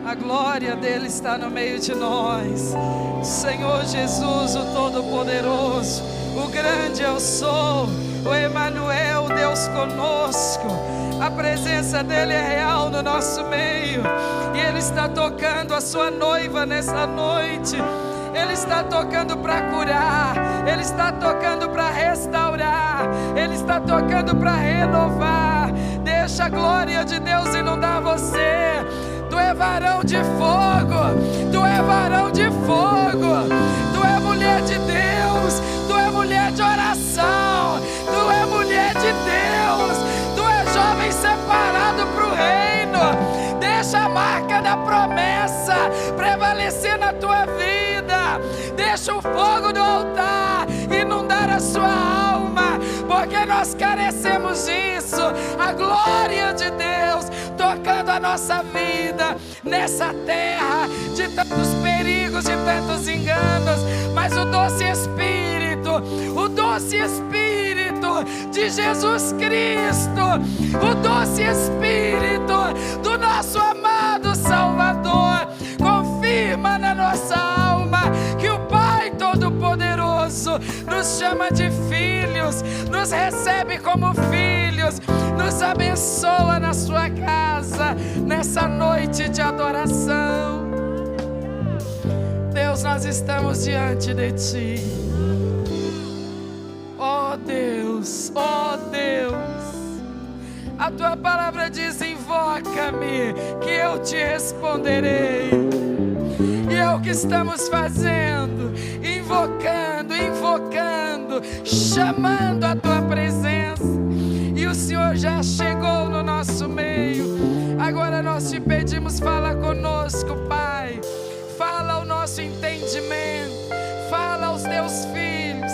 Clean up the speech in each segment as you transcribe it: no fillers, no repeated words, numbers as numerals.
A glória dele está no meio de nós. Senhor Jesus, o Todo-Poderoso, o grande eu sou, o Emanuel, Deus conosco. A presença dele é real no nosso meio. E ele está tocando a sua noiva nessa noite. Ele está tocando para curar. Ele está tocando para restaurar. Ele está tocando para renovar. Deixa a glória de Deus inundar você. Tu é varão de fogo. Tu é varão de fogo. Tu é mulher de Deus. Tu é mulher de oração. Tu é mulher de Deus. Tu é jovem separado para o reino. Deixa a marca da promessa prevalecer na tua vida. Deixa o fogo do altar inundar a sua alma, porque nós carecemos disso. A glória de Deus tocando a nossa vida nessa terra de tantos perigos, de tantos enganos, mas o doce Espírito de Jesus Cristo, o doce Espírito do nosso amado Salvador, confirma na nossa alma que o Pai Todo-Poderoso nos chama de filhos, nos recebe como filhos, nos abençoa na sua casa, nessa noite de adoração. Deus, nós estamos diante de Ti. Oh Deus, a Tua palavra diz: invoca-me, que eu te responderei. E é o que estamos fazendo, invocando, chamando a Tua presença. E o Senhor já chegou no nosso meio. Agora nós te pedimos, fala conosco, Pai. Fala ao nosso entendimento, fala aos Teus filhos,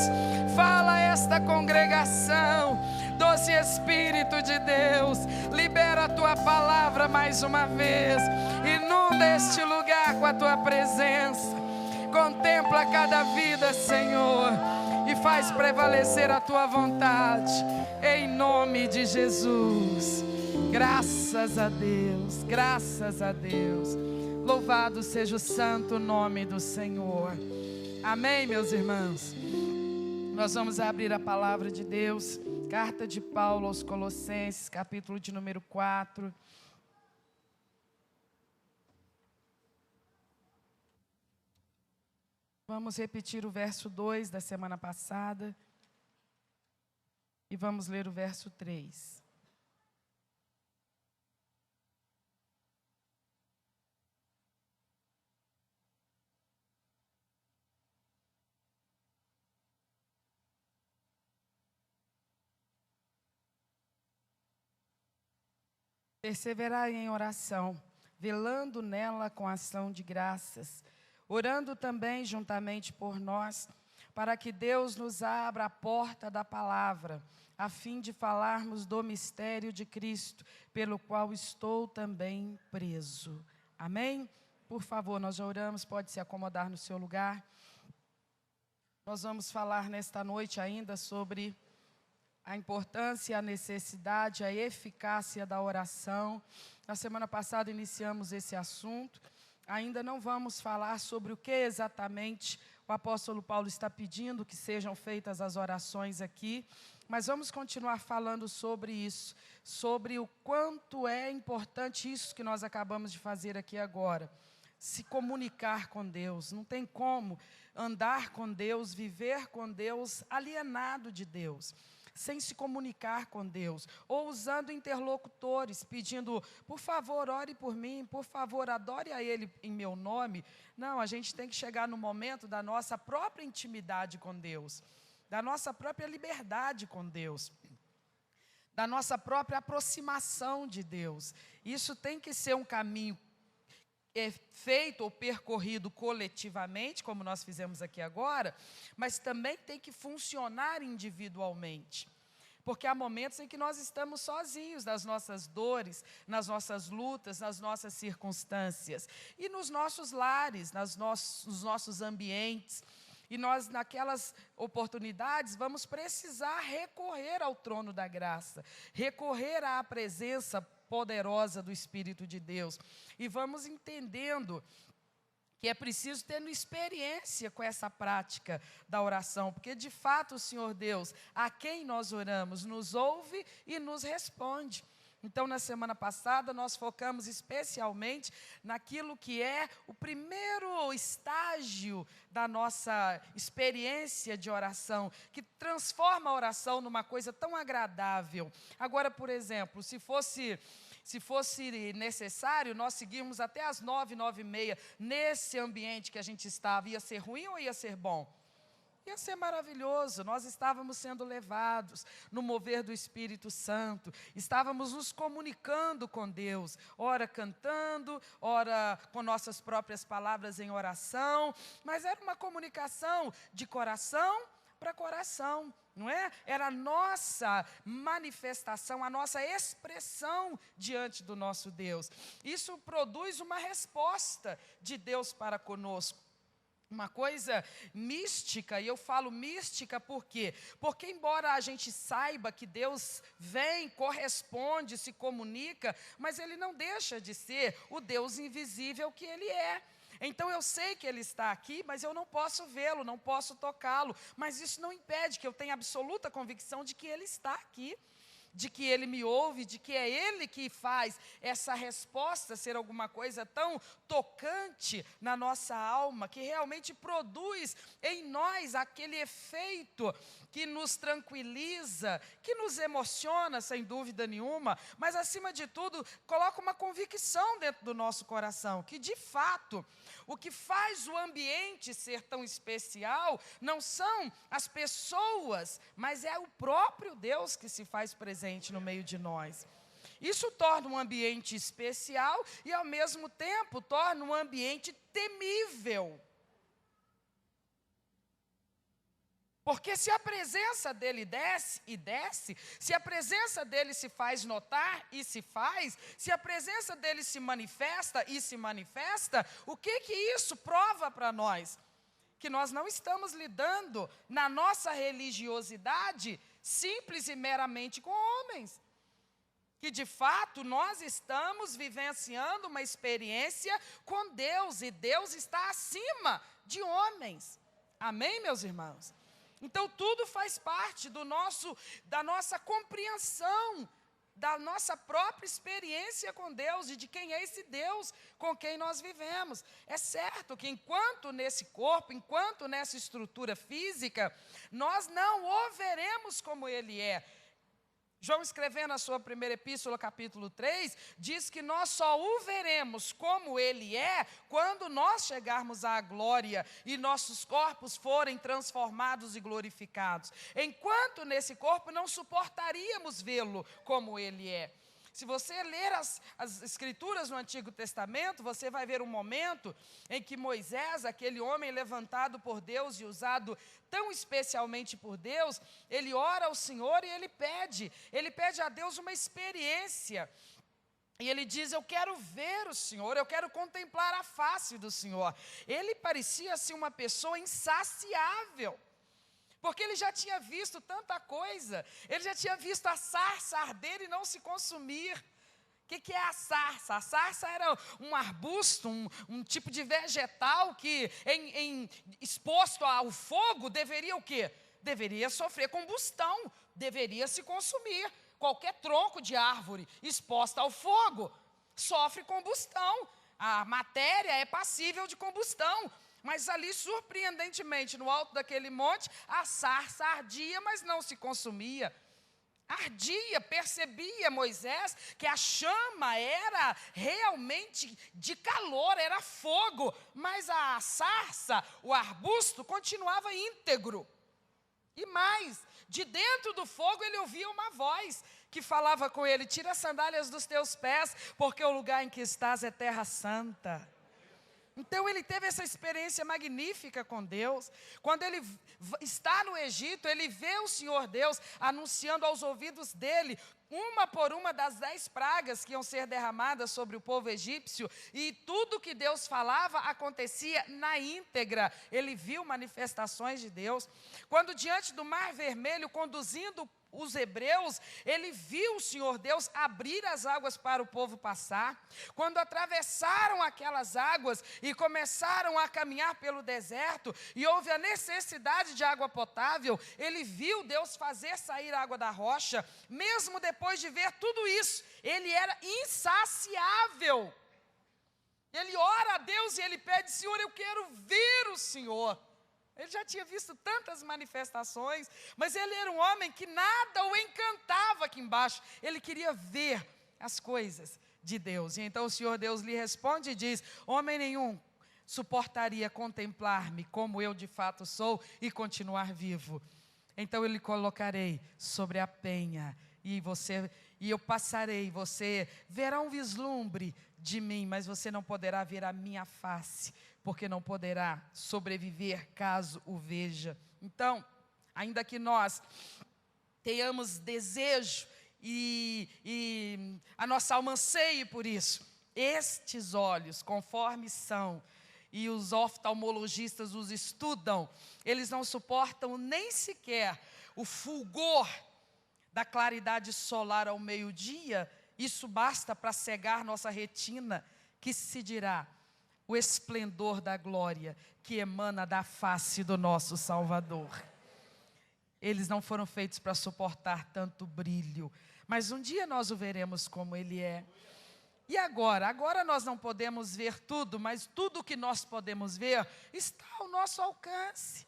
fala a esta congregação. Doce Espírito de Deus, libera a Tua palavra mais uma vez. Inunda este lugar com a Tua presença. Contempla cada vida, Senhor, e faz prevalecer a Tua vontade, em nome de Jesus. Graças a Deus, graças a Deus. Louvado seja o santo nome do Senhor. Amém, meus irmãos? Nós vamos abrir a palavra de Deus, carta de Paulo aos Colossenses, capítulo de número 4. Vamos repetir o verso 2 da semana passada e vamos ler o verso 3. Perseverai em oração, velando nela com ação de graças, orando também juntamente por nós, para que Deus nos abra a porta da palavra, a fim de falarmos do mistério de Cristo, pelo qual estou também preso. Amém? Por favor, nós já oramos, pode se acomodar no seu lugar. Nós vamos falar nesta noite ainda sobre a importância, a necessidade, a eficácia da oração. Na semana passada iniciamos esse assunto. Ainda não vamos falar sobre o que exatamente o apóstolo Paulo está pedindo que sejam feitas as orações aqui, mas vamos continuar falando sobre isso, sobre o quanto é importante isso que nós acabamos de fazer aqui agora. Se comunicar com Deus. Não tem como andar com Deus, viver com Deus alienado de Deus, sem se comunicar com Deus, ou usando interlocutores, pedindo, por favor, ore por mim, por favor, adore a Ele em meu nome. Não, a gente tem que chegar no momento da nossa própria intimidade com Deus, da nossa própria liberdade com Deus, da nossa própria aproximação de Deus. Isso tem que ser um caminho feito ou percorrido coletivamente, como nós fizemos aqui agora, mas também tem que funcionar individualmente, porque há momentos em que nós estamos sozinhos nas nossas dores, nas nossas lutas, nas nossas circunstâncias, e nos nossos lares, nos nossos ambientes, e nós naquelas oportunidades vamos precisar recorrer ao trono da graça, recorrer à presença poderosa do Espírito de Deus. E vamos entendendo que é preciso ter experiência com essa prática da oração, porque de fato o Senhor Deus, a quem nós oramos, nos ouve e nos responde. Então, na semana passada, nós focamos especialmente naquilo que é o primeiro estágio da nossa experiência de oração, que transforma a oração numa coisa tão agradável. Agora, por exemplo, se fosse necessário, nós seguirmos até as 9, 9h30, nesse ambiente que a gente estava, ia ser ruim ou ia ser bom? Ia ser maravilhoso. Nós estávamos sendo levados no mover do Espírito Santo, estávamos nos comunicando com Deus, ora cantando, ora com nossas próprias palavras em oração, mas era uma comunicação de coração para coração, não é? Era a nossa manifestação, a nossa expressão diante do nosso Deus. Isso produz uma resposta de Deus para conosco. Uma coisa mística, e eu falo mística por quê? Porque embora a gente saiba que Deus vem, corresponde, se comunica, mas Ele não deixa de ser o Deus invisível que Ele é. Então eu sei que Ele está aqui, mas eu não posso vê-lo, não posso tocá-lo, mas isso não impede que eu tenha absoluta convicção de que Ele está aqui, de que Ele me ouve, de que é Ele que faz essa resposta ser alguma coisa tão tocante na nossa alma, que realmente produz em nós aquele efeito que nos tranquiliza, que nos emociona, sem dúvida nenhuma, mas acima de tudo, coloca uma convicção dentro do nosso coração, que de fato, o que faz o ambiente ser tão especial, não são as pessoas, mas é o próprio Deus que se faz presente no meio de nós. Isso torna um ambiente especial e, ao mesmo tempo, torna um ambiente temível. Porque se a presença dele desce e desce, se a presença dele se faz notar e se faz, se a presença dele se manifesta e se manifesta, o que isso prova para nós? Que nós não estamos lidando na nossa religiosidade simples e meramente com homens. Que de fato nós estamos vivenciando uma experiência com Deus, e Deus está acima de homens. Amém, meus irmãos? Então tudo faz parte da nossa compreensão, da nossa própria experiência com Deus e de quem é esse Deus com quem nós vivemos. É certo que enquanto nesse corpo, enquanto nessa estrutura física, nós não o veremos como Ele é. João, escrevendo a sua primeira epístola, capítulo 3, diz que nós só o veremos como Ele é quando nós chegarmos à glória e nossos corpos forem transformados e glorificados. Enquanto nesse corpo não suportaríamos vê-lo como Ele é. Se você ler as escrituras no Antigo Testamento, você vai ver um momento em que Moisés, aquele homem levantado por Deus e usado tão especialmente por Deus, ele ora ao Senhor e ele pede a Deus uma experiência. E ele diz: eu quero ver o Senhor, eu quero contemplar a face do Senhor. Ele parecia assim uma pessoa insaciável, porque ele já tinha visto tanta coisa, ele já tinha visto a sarça arder e não se consumir. O que é a sarça? A sarça era um arbusto, um tipo de vegetal que, exposto ao fogo, deveria o quê? Deveria sofrer combustão, deveria se consumir. Qualquer tronco de árvore exposta ao fogo sofre combustão. A matéria é passível de combustão. Mas ali, surpreendentemente, no alto daquele monte, a sarça ardia, mas não se consumia. Ardia, percebia Moisés que a chama era realmente de calor, era fogo, mas a sarça, o arbusto, continuava íntegro. E mais, de dentro do fogo ele ouvia uma voz que falava com ele: tira as sandálias dos teus pés, porque o lugar em que estás é terra santa. Então ele teve essa experiência magnífica com Deus. Quando ele está no Egito, ele vê o Senhor Deus anunciando aos ouvidos dele, uma por uma das 10 pragas que iam ser derramadas sobre o povo egípcio, e tudo que Deus falava acontecia na íntegra. Ele viu manifestações de Deus. Quando diante do Mar Vermelho, conduzindo os hebreus, ele viu o Senhor Deus abrir as águas para o povo passar. Quando atravessaram aquelas águas e começaram a caminhar pelo deserto, e houve a necessidade de água potável, ele viu Deus fazer sair água da rocha. Mesmo depois de ver tudo isso, ele era insaciável. Ele ora a Deus e ele pede: Senhor, eu quero ver o Senhor. Ele já tinha visto tantas manifestações, mas ele era um homem que nada o encantava aqui embaixo. Ele queria ver as coisas de Deus. E então o Senhor Deus lhe responde e diz: homem nenhum suportaria contemplar-me como eu de fato sou e continuar vivo. Então eu lhe colocarei sobre a penha e eu passarei, você verá um vislumbre de mim, mas você não poderá ver a minha face, porque não poderá sobreviver caso o veja. Então, ainda que nós tenhamos desejo e a nossa alma anseie por isso, estes olhos, conforme são, e os oftalmologistas os estudam, eles não suportam nem sequer o fulgor da claridade solar ao meio-dia. Isso basta para cegar nossa retina, que se dirá o esplendor da glória que emana da face do nosso Salvador. Eles não foram feitos para suportar tanto brilho, mas um dia nós o veremos como Ele é. E agora? Agora nós não podemos ver tudo, mas tudo que nós podemos ver está ao nosso alcance.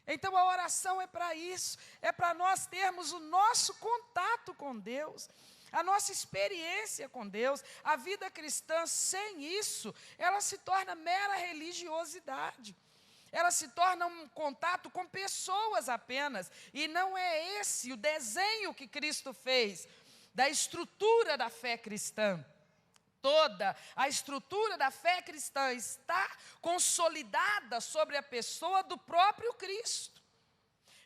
Então a oração é para isso, é para nós termos o nosso contato com Deus, a nossa experiência com Deus. A vida cristã, sem isso, ela se torna mera religiosidade. Ela se torna um contato com pessoas apenas. E não é esse o desenho que Cristo fez da estrutura da fé cristã. Toda a estrutura da fé cristã está consolidada sobre a pessoa do próprio Cristo.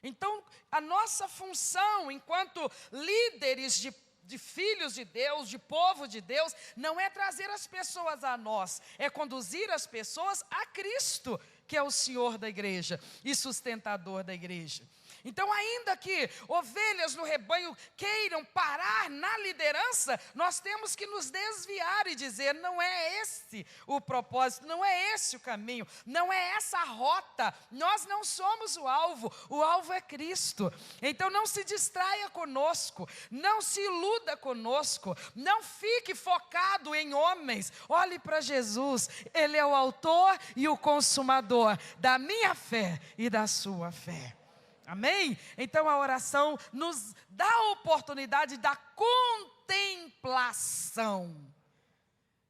Então, a nossa função enquanto líderes de filhos de Deus, de povo de Deus, não é trazer as pessoas a nós, é conduzir as pessoas a Cristo, que é o Senhor da igreja e sustentador da igreja. Então, ainda que ovelhas no rebanho queiram parar na liderança, nós temos que nos desviar e dizer: não é esse o propósito, não é esse o caminho, não é essa a rota, nós não somos o alvo é Cristo. Então não se distraia conosco, não se iluda conosco, não fique focado em homens, olhe para Jesus, Ele é o autor e o consumador da minha fé e da sua fé. Amém? Então a oração nos dá a oportunidade da contemplação.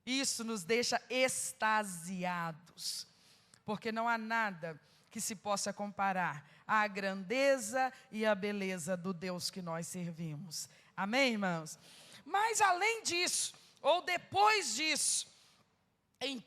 Isso nos deixa extasiados, porque não há nada que se possa comparar à grandeza e à beleza do Deus que nós servimos. Amém, irmãos? Mas além disso, ou depois disso,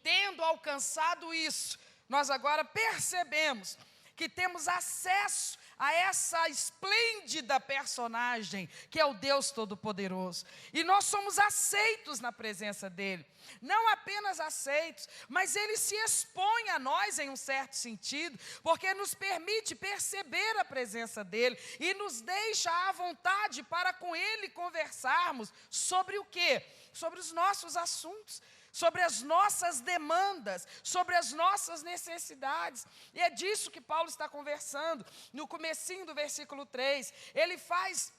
tendo alcançado isso, nós agora percebemos que temos acesso a essa esplêndida personagem, que é o Deus Todo-Poderoso. E nós somos aceitos na presença dEle. Não apenas aceitos, mas Ele se expõe a nós em um certo sentido, porque nos permite perceber a presença dEle e nos deixa à vontade para com Ele conversarmos sobre o quê? Sobre os nossos assuntos, sobre as nossas demandas, sobre as nossas necessidades. E é disso que Paulo está conversando no comecinho do versículo 3. Ele faz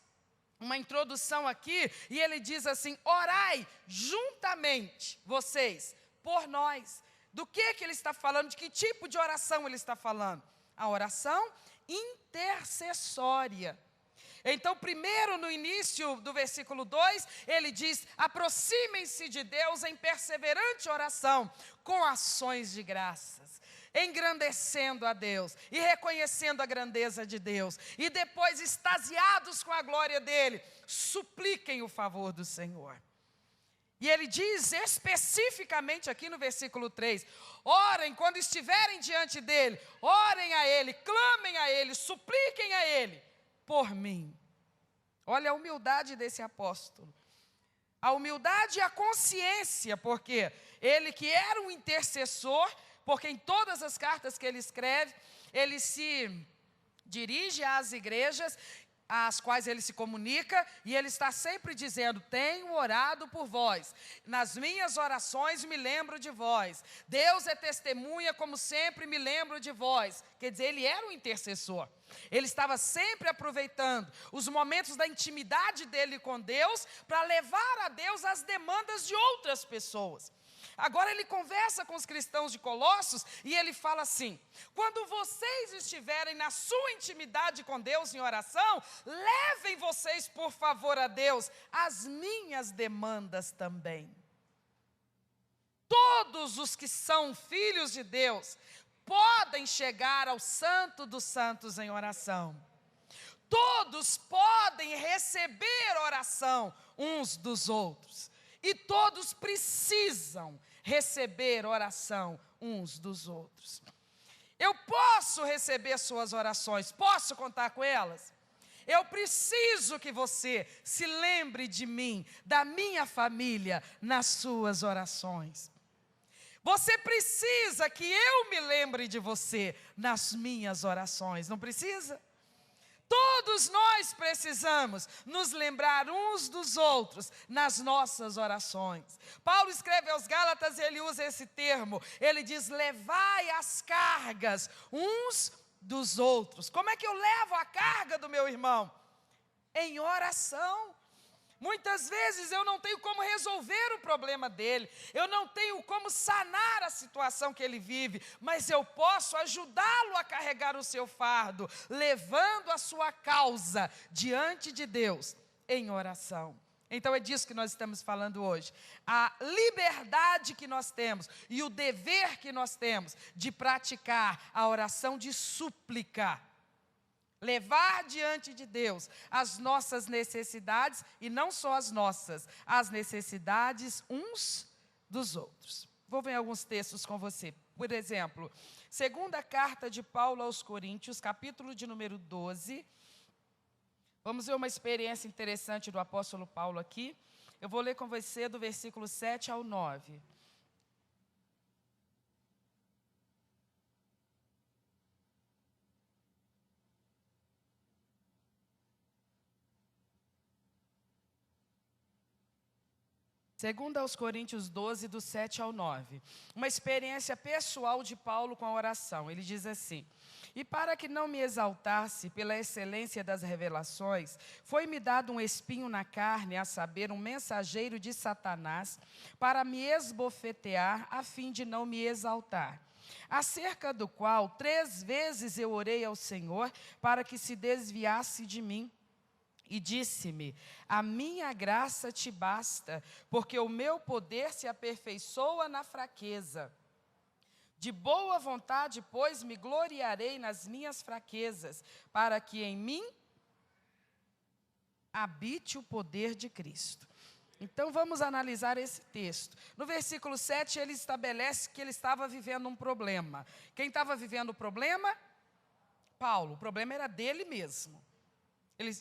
uma introdução aqui e ele diz assim: orai juntamente, vocês, por nós. Do que ele está falando? De que tipo de oração ele está falando? A oração intercessória. Então, primeiro no início do versículo 2, ele diz: aproximem-se de Deus em perseverante oração, com ações de graças, engrandecendo a Deus e reconhecendo a grandeza de Deus. E depois, extasiados com a glória dele, supliquem o favor do Senhor. E ele diz especificamente aqui no versículo 3, orem quando estiverem diante dele, orem a ele, clamem a ele, supliquem a ele, por mim. Olha a humildade desse apóstolo. A humildade e a consciência, porque ele que era um intercessor, porque em todas as cartas que ele escreve, ele se dirige às igrejas às quais ele se comunica, e ele está sempre dizendo: tenho orado por vós, nas minhas orações me lembro de vós, Deus é testemunha, como sempre me lembro de vós. Quer dizer, ele era um intercessor, ele estava sempre aproveitando os momentos da intimidade dele com Deus, para levar a Deus as demandas de outras pessoas. Agora ele conversa com os cristãos de Colossos e ele fala assim: quando vocês estiverem na sua intimidade com Deus em oração, levem vocês, por favor, a Deus as minhas demandas também. Todos os que são filhos de Deus podem chegar ao Santo dos Santos em oração. Todos podem receber oração uns dos outros. E todos precisam receber oração uns dos outros. Eu posso receber suas orações, posso contar com elas? Eu preciso que você se lembre de mim, da minha família, nas suas orações. Você precisa que eu me lembre de você nas minhas orações, não precisa? Todos nós precisamos nos lembrar uns dos outros nas nossas orações. Paulo escreve aos Gálatas e ele usa esse termo. Ele diz: levai as cargas uns dos outros. Como é que eu levo a carga do meu irmão? Em oração. Muitas vezes eu não tenho como resolver o problema dele, eu não tenho como sanar a situação que ele vive, mas eu posso ajudá-lo a carregar o seu fardo, levando a sua causa diante de Deus em oração. Então é disso que nós estamos falando hoje. A liberdade que nós temos e o dever que nós temos de praticar a oração de súplica. Levar diante de Deus as nossas necessidades, e não só as nossas, as necessidades uns dos outros. Vou ver alguns textos com você. Por exemplo, segunda carta de Paulo aos Coríntios, capítulo de número 12. Vamos ver uma experiência interessante do apóstolo Paulo aqui. Eu vou ler com você do versículo 7 ao 9. Segundo aos Coríntios 12, do 7 ao 9. Uma experiência pessoal de Paulo com a oração. Ele diz assim: e para que não me exaltasse pela excelência das revelações, foi-me dado um espinho na carne, a saber, um mensageiro de Satanás, para me esbofetear, a fim de não me exaltar. Acerca do qual 3 vezes eu orei ao Senhor, para que se desviasse de mim. E disse-me: a minha graça te basta, porque o meu poder se aperfeiçoa na fraqueza. De boa vontade, pois, me gloriarei nas minhas fraquezas, para que em mim habite o poder de Cristo. Então vamos analisar esse texto. No versículo 7, ele estabelece que ele estava vivendo um problema. Quem estava vivendo o problema? Paulo. O problema era dele mesmo. Ele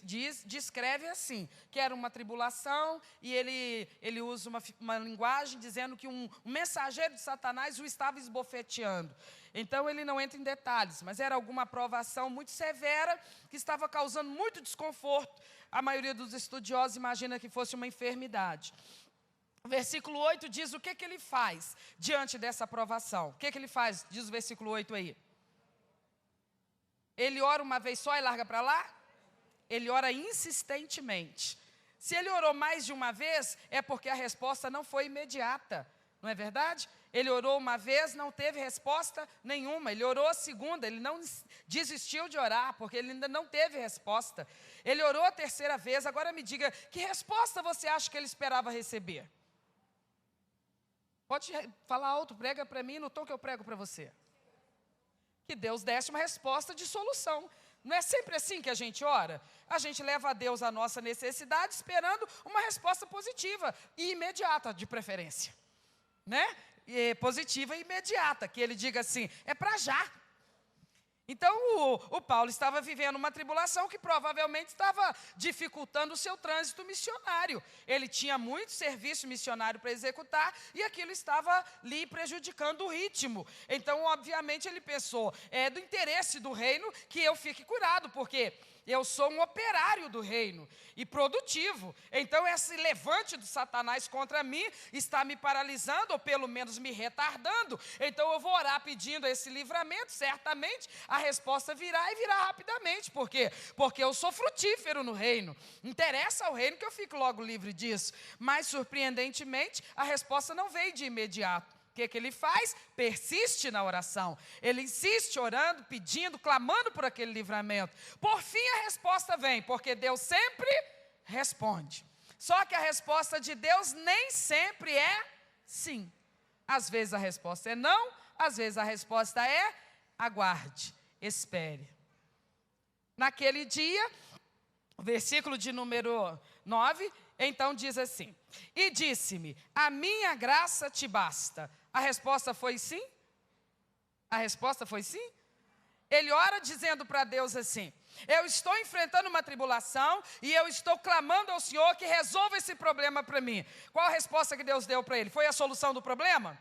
descreve assim, que era uma tribulação, e ele usa uma linguagem dizendo que um mensageiro de Satanás o estava esbofeteando. Então ele não entra em detalhes, mas era alguma provação muito severa, que estava causando muito desconforto. A maioria dos estudiosos imagina que fosse uma enfermidade. O versículo 8 diz o que ele faz diante dessa provação. O que ele faz, diz o versículo 8 aí. Ele ora uma vez só e larga para lá? Ele ora insistentemente. Se ele orou mais de uma vez, é porque a resposta não foi imediata, não é verdade? Ele orou uma vez, não teve resposta nenhuma. Ele orou a segunda, ele não desistiu de orar, porque ele ainda não teve resposta. Ele orou a terceira vez. Agora me diga, que resposta você acha que ele esperava receber? Pode falar alto, prega para mim no tom que eu prego para você. Que Deus desse uma resposta de solução. Não é sempre assim que a gente ora? A gente leva a Deus a nossa necessidade esperando uma resposta positiva e imediata, de preferência. Né? Positiva e imediata, que ele diga assim, é para já. Então o Paulo estava vivendo uma tribulação que provavelmente estava dificultando o seu trânsito missionário. Ele tinha muito serviço missionário para executar e aquilo estava lhe prejudicando o ritmo. Então, obviamente, ele pensou, é do interesse do reino que eu fique curado, porque eu sou um operário do reino e produtivo. Então esse levante do Satanás contra mim está me paralisando, ou pelo menos me retardando. Então eu vou orar pedindo esse livramento, certamente a resposta virá e virá rapidamente. Por quê? Porque eu sou frutífero no reino. Interessa ao reino que eu fico logo livre disso. Mas surpreendentemente a resposta não veio de imediato. O que ele faz? Persiste na oração. Ele insiste orando, pedindo, clamando por aquele livramento. Por fim a resposta vem, porque Deus sempre responde. Só que a resposta de Deus nem sempre é sim. Às vezes a resposta é não, às vezes a resposta é aguarde, espere. Naquele dia, o versículo de número 9, então diz assim: e disse-me, a minha graça te basta. A resposta foi sim? A resposta foi sim? Ele ora dizendo para Deus assim: eu estou enfrentando uma tribulação e eu estou clamando ao Senhor que resolva esse problema para mim. Qual a resposta que Deus deu para ele? Foi a solução do problema?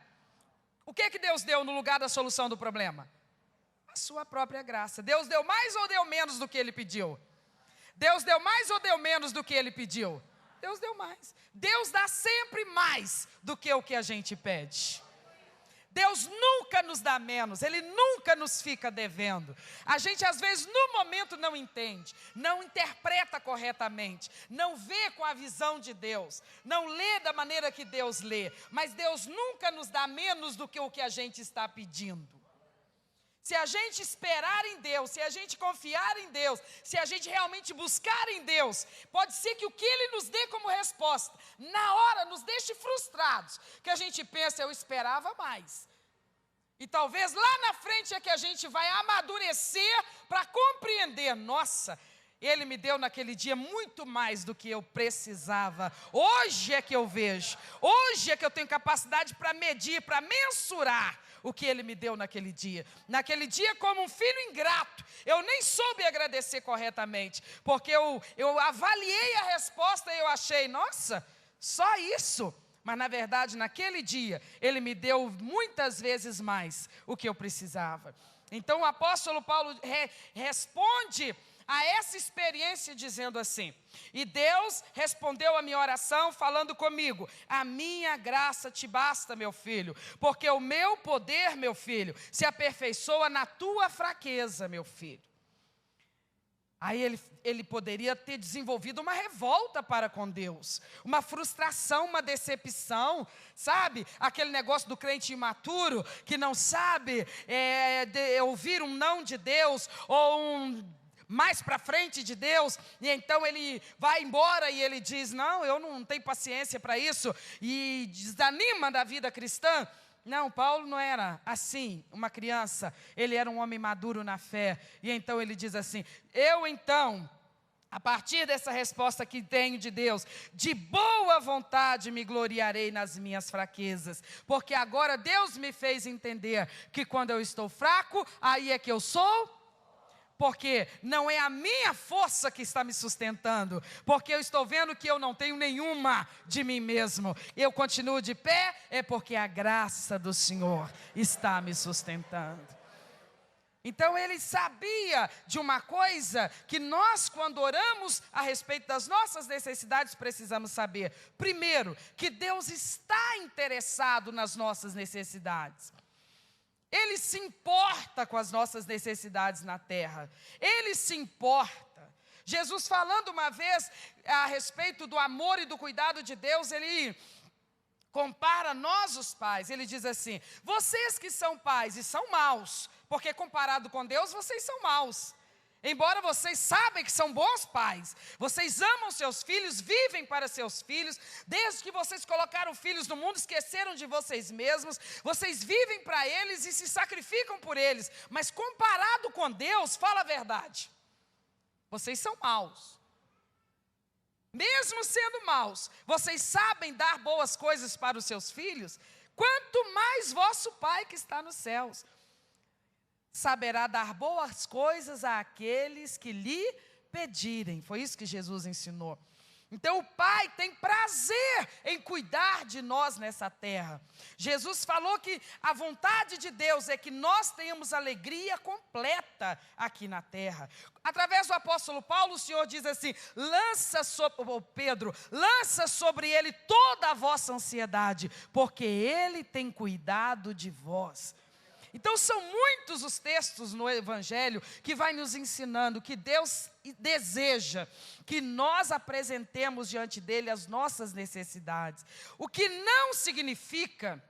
O que Deus deu no lugar da solução do problema? A sua própria graça. Deus deu mais ou deu menos do que ele pediu? Deus deu mais ou deu menos do que ele pediu? Deus deu mais. Deus dá sempre mais do que o que a gente pede. Deus nunca nos dá menos, Ele nunca nos fica devendo. A gente às vezes no momento não entende, não interpreta corretamente, não vê com a visão de Deus, não lê da maneira que Deus lê, mas Deus nunca nos dá menos do que o que a gente está pedindo. Se a gente esperar em Deus, se a gente confiar em Deus, se a gente realmente buscar em Deus, pode ser que o que Ele nos dê como resposta, na hora nos deixe frustrados, que a gente pensa, eu esperava mais. E talvez lá na frente é que a gente vai amadurecer para compreender, nossa, Ele me deu naquele dia muito mais do que eu precisava. Hoje é que eu vejo, hoje é que eu tenho capacidade para medir, para mensurar o que Ele me deu naquele dia. Naquele dia, como um filho ingrato, eu nem soube agradecer corretamente, porque eu avaliei a resposta e eu achei, nossa, só isso. Mas na verdade, naquele dia, Ele me deu muitas vezes mais o que eu precisava. Então o apóstolo Paulo responde a essa experiência dizendo assim: e Deus respondeu a minha oração falando comigo, a minha graça te basta, meu filho, porque o meu poder, meu filho, se aperfeiçoa na tua fraqueza, meu filho. Aí ele poderia ter desenvolvido uma revolta para com Deus, uma frustração, uma decepção, sabe? Aquele negócio do crente imaturo, que não sabe ouvir um não de Deus, ou um mais para frente de Deus, e então ele vai embora e ele diz, não, eu não tenho paciência para isso, e desanima da vida cristã. Não, Paulo não era assim, uma criança, ele era um homem maduro na fé, e então ele diz assim, eu então, a partir dessa resposta que tenho de Deus, de boa vontade me gloriarei nas minhas fraquezas, porque agora Deus me fez entender que quando eu estou fraco, aí é que eu sou. Porque não é a minha força que está me sustentando, porque eu estou vendo que eu não tenho nenhuma de mim mesmo, eu continuo de pé, é porque a graça do Senhor está me sustentando. Então ele sabia de uma coisa que nós, quando oramos a respeito das nossas necessidades, precisamos saber. Primeiro, que Deus está interessado nas nossas necessidades. Ele se importa com as nossas necessidades na terra. Ele se importa. Jesus falando uma vez a respeito do amor e do cuidado de Deus, ele compara nós os pais. Ele diz assim, vocês que são pais e são maus, porque comparado com Deus vocês são maus. Embora vocês sabem que são bons pais, vocês amam seus filhos, vivem para seus filhos, desde que vocês colocaram filhos no mundo, esqueceram de vocês mesmos, vocês vivem para eles e se sacrificam por eles, mas comparado com Deus, fala a verdade, vocês são maus. Mesmo sendo maus, vocês sabem dar boas coisas para os seus filhos, quanto mais vosso Pai que está nos céus saberá dar boas coisas àqueles que lhe pedirem. Foi isso que Jesus ensinou. Então o Pai tem prazer em cuidar de nós nessa terra. Jesus falou que a vontade de Deus é que nós tenhamos alegria completa aqui na terra. Através do apóstolo Paulo, o Senhor diz assim: Pedro, lança sobre ele toda a vossa ansiedade, porque ele tem cuidado de vós. Então são muitos os textos no Evangelho que vai nos ensinando que Deus deseja que nós apresentemos diante dele as nossas necessidades. O que não significa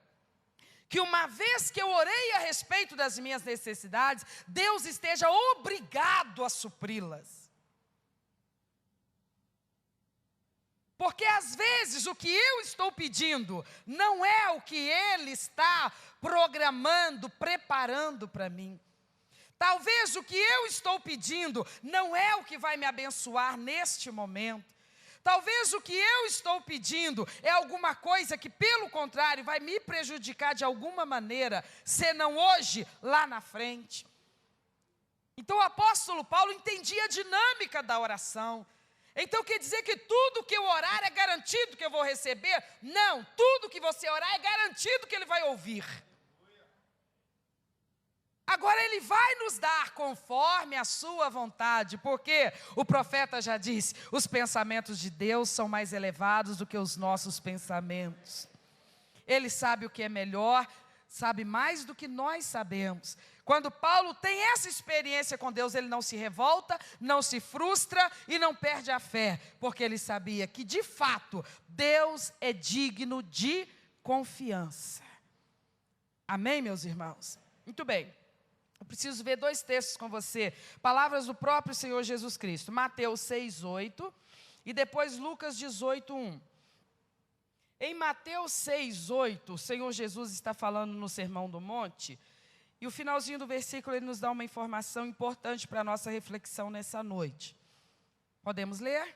que uma vez que eu orei a respeito das minhas necessidades, Deus esteja obrigado a supri-las. Porque às vezes o que eu estou pedindo não é o que Ele está programando, preparando para mim. Talvez o que eu estou pedindo não é o que vai me abençoar neste momento. Talvez o que eu estou pedindo é alguma coisa que, pelo contrário, vai me prejudicar de alguma maneira, senão hoje, lá na frente. Então o apóstolo Paulo entendia a dinâmica da oração. Então quer dizer que tudo que eu orar é garantido que eu vou receber? Não, tudo que você orar é garantido que Ele vai ouvir. Agora Ele vai nos dar conforme a sua vontade, porque o profeta já disse: os pensamentos de Deus são mais elevados do que os nossos pensamentos. Ele sabe o que é melhor, sabe mais do que nós sabemos. Quando Paulo tem essa experiência com Deus, ele não se revolta, não se frustra e não perde a fé, porque ele sabia que, de fato, Deus é digno de confiança. Amém, meus irmãos? Muito bem. Eu preciso ver dois textos com você, palavras do próprio Senhor Jesus Cristo. Mateus 6:8 e depois Lucas 18:1. Em Mateus 6:8, o Senhor Jesus está falando no Sermão do Monte, e o finalzinho do versículo ele nos dá uma informação importante para a nossa reflexão nessa noite. Podemos ler?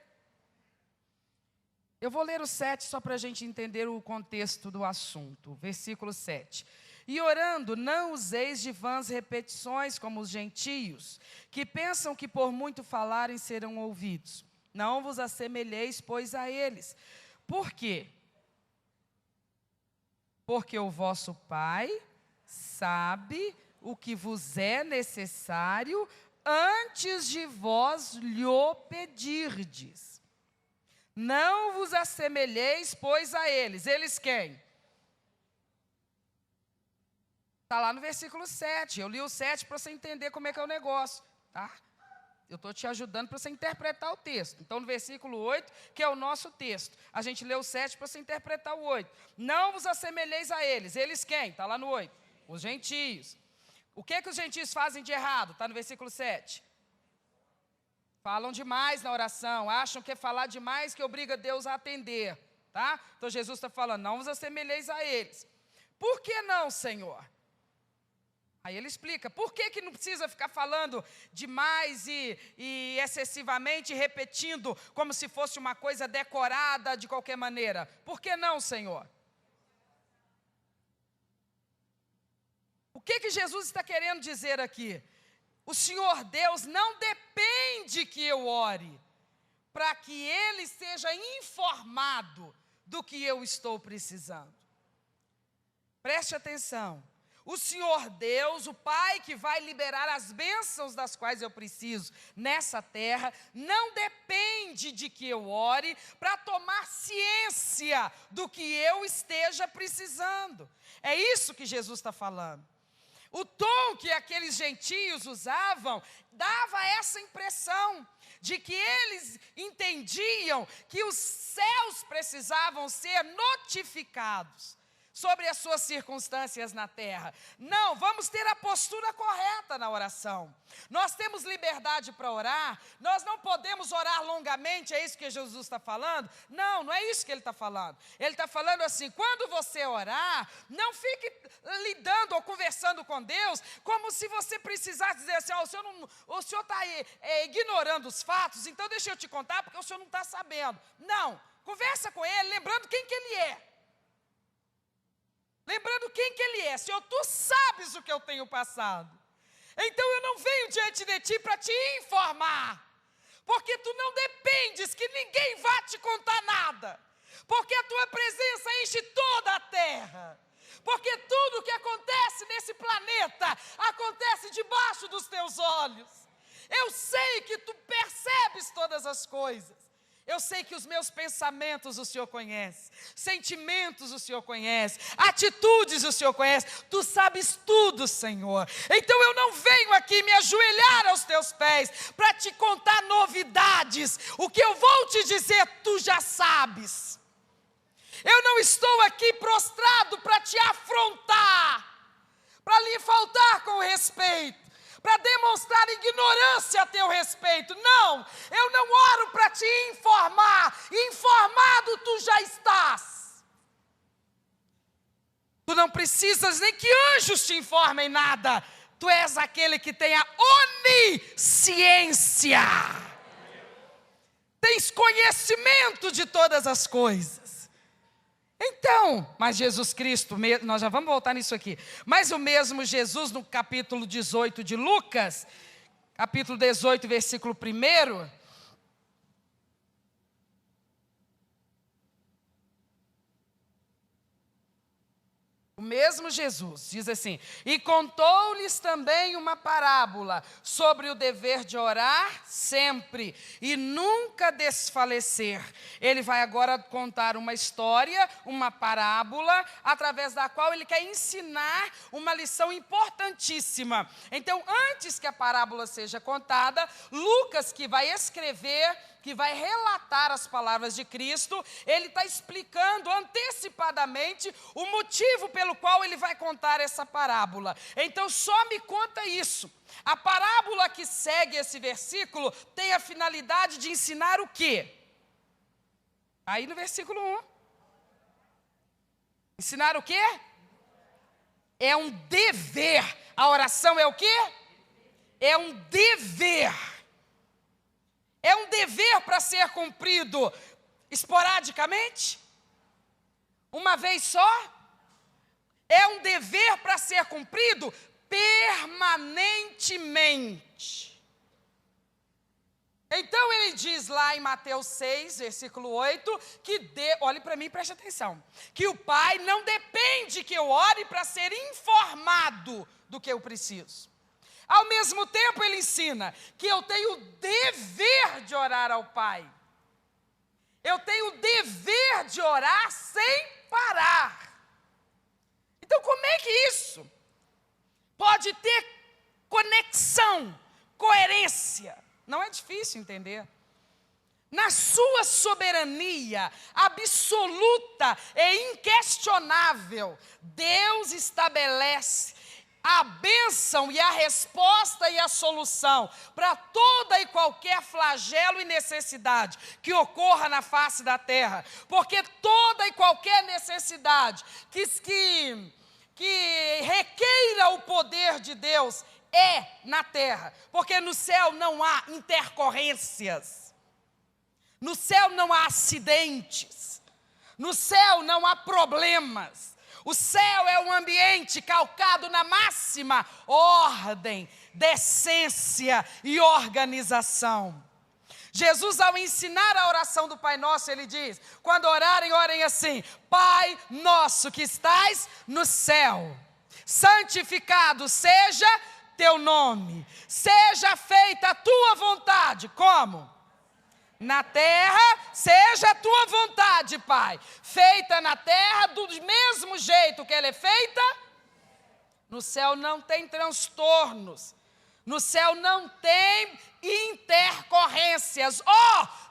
Eu vou ler o 7 só para a gente entender o contexto do assunto. Versículo 7. E orando, não useis de vãs repetições como os gentios, que pensam que por muito falarem serão ouvidos. Não vos assemelheis, pois, a eles. Por quê? Porque o vosso Pai sabe o que vos é necessário antes de vós lhe pedirdes. Não vos assemelheis, pois, a eles. Eles quem? Está lá no versículo 7. Eu li o 7 para você entender como é que é o negócio, tá? Eu estou te ajudando para você interpretar o texto. Então, no versículo 8, que é o nosso texto, a gente lê o 7 para você interpretar o 8. Não vos assemelheis a eles. Eles quem? Está lá no 8. Os gentios. O que os gentios fazem de errado? Está no versículo 7. Falam demais na oração, acham que é falar demais que obriga Deus a atender, tá? Então, Jesus está falando, não vos assemelheis a eles. Por que não, Senhor? Aí ele explica, por que não precisa ficar falando demais e excessivamente, repetindo, como se fosse uma coisa decorada de qualquer maneira? Por que não, Senhor? O que Jesus está querendo dizer aqui? O Senhor Deus não depende que eu ore, para que Ele seja informado do que eu estou precisando. Preste atenção. O Senhor Deus, o Pai que vai liberar as bênçãos das quais eu preciso nessa terra, não depende de que eu ore para tomar ciência do que eu esteja precisando. É isso que Jesus está falando. O tom que aqueles gentios usavam dava essa impressão de que eles entendiam que os céus precisavam ser notificados sobre as suas circunstâncias na terra. Não, vamos ter a postura correta na oração. Nós temos liberdade para orar, nós não podemos orar longamente, é isso que Jesus está falando? Não, não é isso que Ele está falando. Ele está falando assim, quando você orar, não fique lidando ou conversando com Deus, como se você precisasse dizer assim, o senhor está ignorando os fatos, então deixa eu te contar, porque o senhor não está sabendo. Não, conversa com Ele, lembrando quem que Ele é. Lembrando quem que Ele é. Senhor, Tu sabes o que eu tenho passado. Então eu não venho diante de Ti para Te informar. porque tu não dependes que ninguém vá te contar nada, porque a tua presença enche toda a terra, porque tudo que acontece nesse planeta acontece debaixo dos teus olhos. Eu sei que tu percebes todas as coisas. Eu sei que os meus pensamentos o Senhor conhece, sentimentos o Senhor conhece, atitudes o Senhor conhece. Tu sabes tudo, Senhor. Então eu não venho aqui me ajoelhar aos teus pés para te contar novidades. O que eu vou te dizer, tu já sabes. Eu não estou aqui prostrado para te afrontar, para lhe faltar com respeito, para demonstrar ignorância a teu respeito. Não, eu não oro para te informar. Informado tu já estás. Tu não precisas nem que anjos te informem nada. Tu és aquele que tem a onisciência. Tens conhecimento de todas as coisas. Então, mas Jesus Cristo, nós já vamos voltar nisso aqui, mas o mesmo Jesus no capítulo 18 de Lucas, capítulo 18, versículo 1, o mesmo Jesus diz assim: e contou-lhes também uma parábola sobre o dever de orar sempre e nunca desfalecer. Ele vai agora contar uma história, uma parábola, através da qual ele quer ensinar uma lição importantíssima. Então, antes que a parábola seja contada, Lucas, que vai escrever, que vai relatar as palavras de Cristo, ele está explicando antecipadamente o motivo pelo qual ele vai contar essa parábola. Então só me conta isso. A parábola que segue esse versículo tem a finalidade de ensinar o quê? Aí no versículo 1. Ensinar o quê? É um dever. A oração é o quê? É um dever. É um dever para ser cumprido esporadicamente? Uma vez só? É um dever para ser cumprido permanentemente. Então ele diz lá em Mateus 6, versículo 8, olhe para mim e preste atenção, que o Pai não depende que eu ore para ser informado do que eu preciso. Ao mesmo tempo, ele ensina que eu tenho o dever de orar ao Pai. Eu tenho o dever de orar sem parar. Então, como é que isso pode ter conexão, coerência? Não é difícil entender. Na sua soberania absoluta e inquestionável, Deus estabelece a bênção e a resposta e a solução para toda e qualquer flagelo e necessidade que ocorra na face da terra. Porque toda e qualquer necessidade que requeira o poder de Deus é na terra. Porque no céu não há intercorrências. No céu não há acidentes. No céu não há problemas. O céu é um ambiente calcado na máxima ordem, decência e organização. Jesus, ao ensinar a oração do Pai Nosso, ele diz: quando orarem, orem assim: Pai nosso que estais no céu, santificado seja teu nome, seja feita a tua vontade. Como? Na terra, seja a tua vontade, Pai, feita na terra do mesmo jeito que ela é feita. No céu não tem transtornos, no céu não tem intercorrências.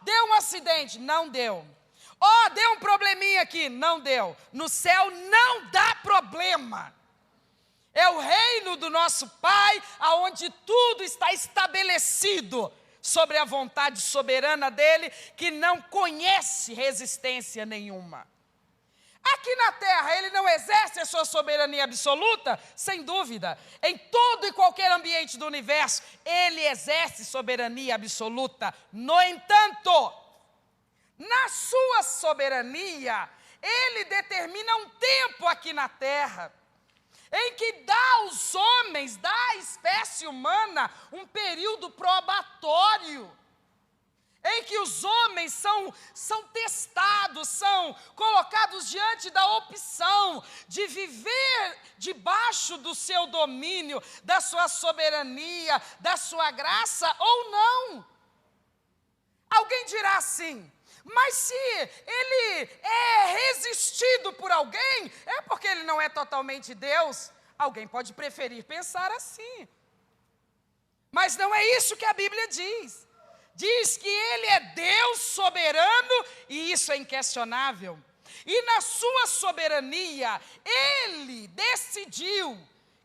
Deu um acidente, não deu. Deu um probleminha aqui, não deu. No céu não dá problema. É o reino do nosso Pai, aonde tudo está estabelecido sobre a vontade soberana dele, que não conhece resistência nenhuma. Aqui na terra, ele não exerce a sua soberania absoluta? Sem dúvida. Em todo e qualquer ambiente do universo, ele exerce soberania absoluta. No entanto, na sua soberania, ele determina um tempo aqui na terra, em que dá aos homens, dá à espécie humana, um período probatório. em que os homens são testados, são colocados diante da opção de viver debaixo do seu domínio, da sua soberania, da sua graça ou não. Alguém dirá assim: mas se ele é resistido por alguém, é porque ele não é totalmente Deus? Alguém pode preferir pensar assim. Mas não é isso que a Bíblia diz. Diz que ele é Deus soberano, e isso é inquestionável. E na sua soberania, ele decidiu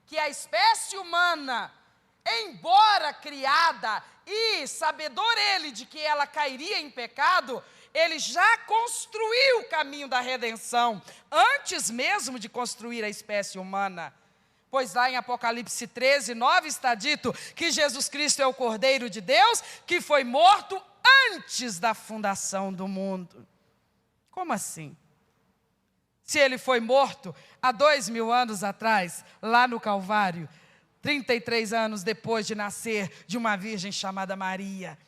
que a espécie humana, embora criada, e sabedor ele de que ela cairia em pecado, ele já construiu o caminho da redenção, antes mesmo de construir a espécie humana. Pois lá em Apocalipse 13, 9 está dito que Jesus Cristo é o Cordeiro de Deus, que foi morto antes da fundação do mundo. Como assim? Se ele foi morto há 2000 anos atrás, lá no Calvário, 33 anos depois de nascer de uma virgem chamada Maria.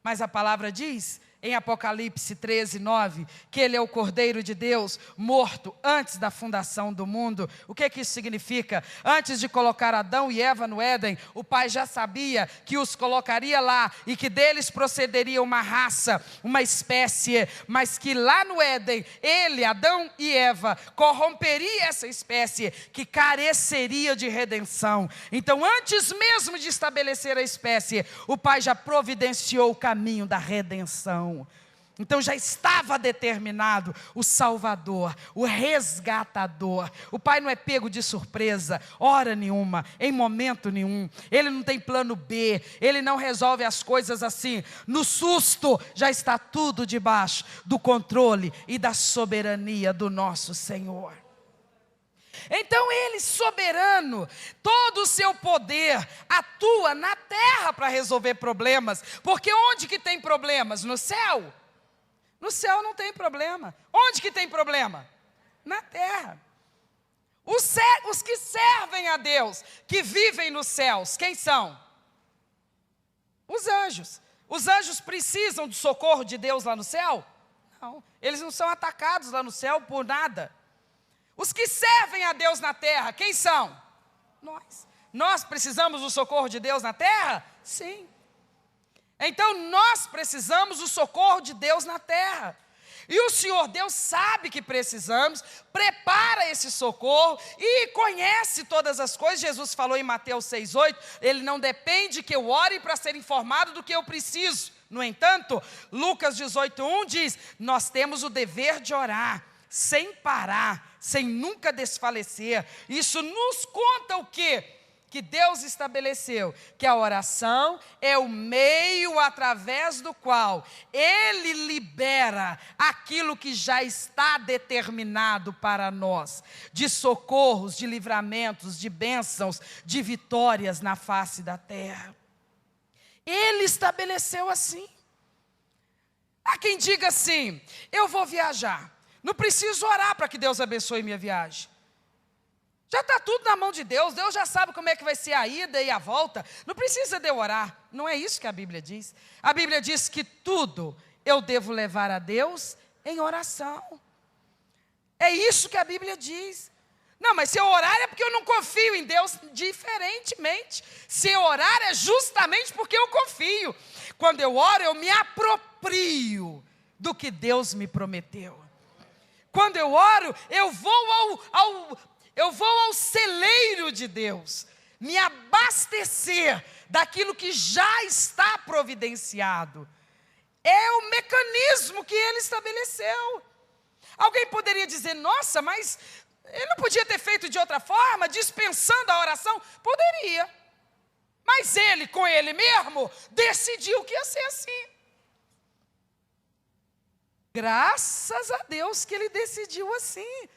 Mas a palavra diz, em Apocalipse 13, 9, que ele é o Cordeiro de Deus, morto antes da fundação do mundo. O que isso significa? Antes de colocar Adão e Eva no Éden, o Pai já sabia que os colocaria lá e que deles procederia uma raça, uma espécie, mas que lá no Éden, ele, Adão e Eva, corromperia essa espécie que careceria de redenção. Então, antes mesmo de estabelecer a espécie, o Pai já providenciou o caminho da redenção. Então já estava determinado o Salvador, o resgatador. O Pai não é pego de surpresa, hora nenhuma, em momento nenhum. Ele não tem plano B, ele não resolve as coisas assim. No susto, já está tudo debaixo do controle e da soberania do nosso Senhor. Então ele, soberano, todo o seu poder atua na terra para resolver problemas. Porque onde que tem problemas? No céu? No céu não tem problema. Onde que tem problema? Na terra. Os que servem a Deus, que vivem nos céus, quem são? Os anjos. Os anjos precisam do socorro de Deus lá no céu? Não, eles não são atacados lá no céu por nada. Os que servem a Deus na terra, quem são? Nós. Nós precisamos do socorro de Deus na terra? Sim. Então nós precisamos do socorro de Deus na terra. E o Senhor Deus sabe que precisamos, prepara esse socorro e conhece todas as coisas. Jesus falou em Mateus 6,8, ele não depende que eu ore para ser informado do que eu preciso. No entanto, Lucas 18,1 diz, nós temos o dever de orar, sem parar, sem nunca desfalecer. Isso nos conta o quê? Que Deus estabeleceu que a oração é o meio através do qual Ele libera aquilo que já está determinado para nós, de socorros, de livramentos, de bênçãos, de vitórias na face da terra. Ele estabeleceu assim. Há quem diga assim, eu vou viajar, não preciso orar para que Deus abençoe minha viagem. Já está tudo na mão de Deus, Deus já sabe como é que vai ser a ida e a volta, não precisa de eu orar. Não é isso que a Bíblia diz. A Bíblia diz que tudo eu devo levar a Deus em oração. É isso que a Bíblia diz. Não, mas se eu orar é porque eu não confio em Deus. Diferentemente, se eu orar é justamente porque eu confio. Quando eu oro, eu me aproprio do que Deus me prometeu. Quando eu oro, eu vou ao celeiro de Deus, me abastecer daquilo que já está providenciado. É o mecanismo que Ele estabeleceu. Alguém poderia dizer, nossa, mas Ele não podia ter feito de outra forma, dispensando a oração? Poderia. Mas Ele, com Ele mesmo, decidiu que ia ser assim. Graças a Deus que Ele decidiu assim.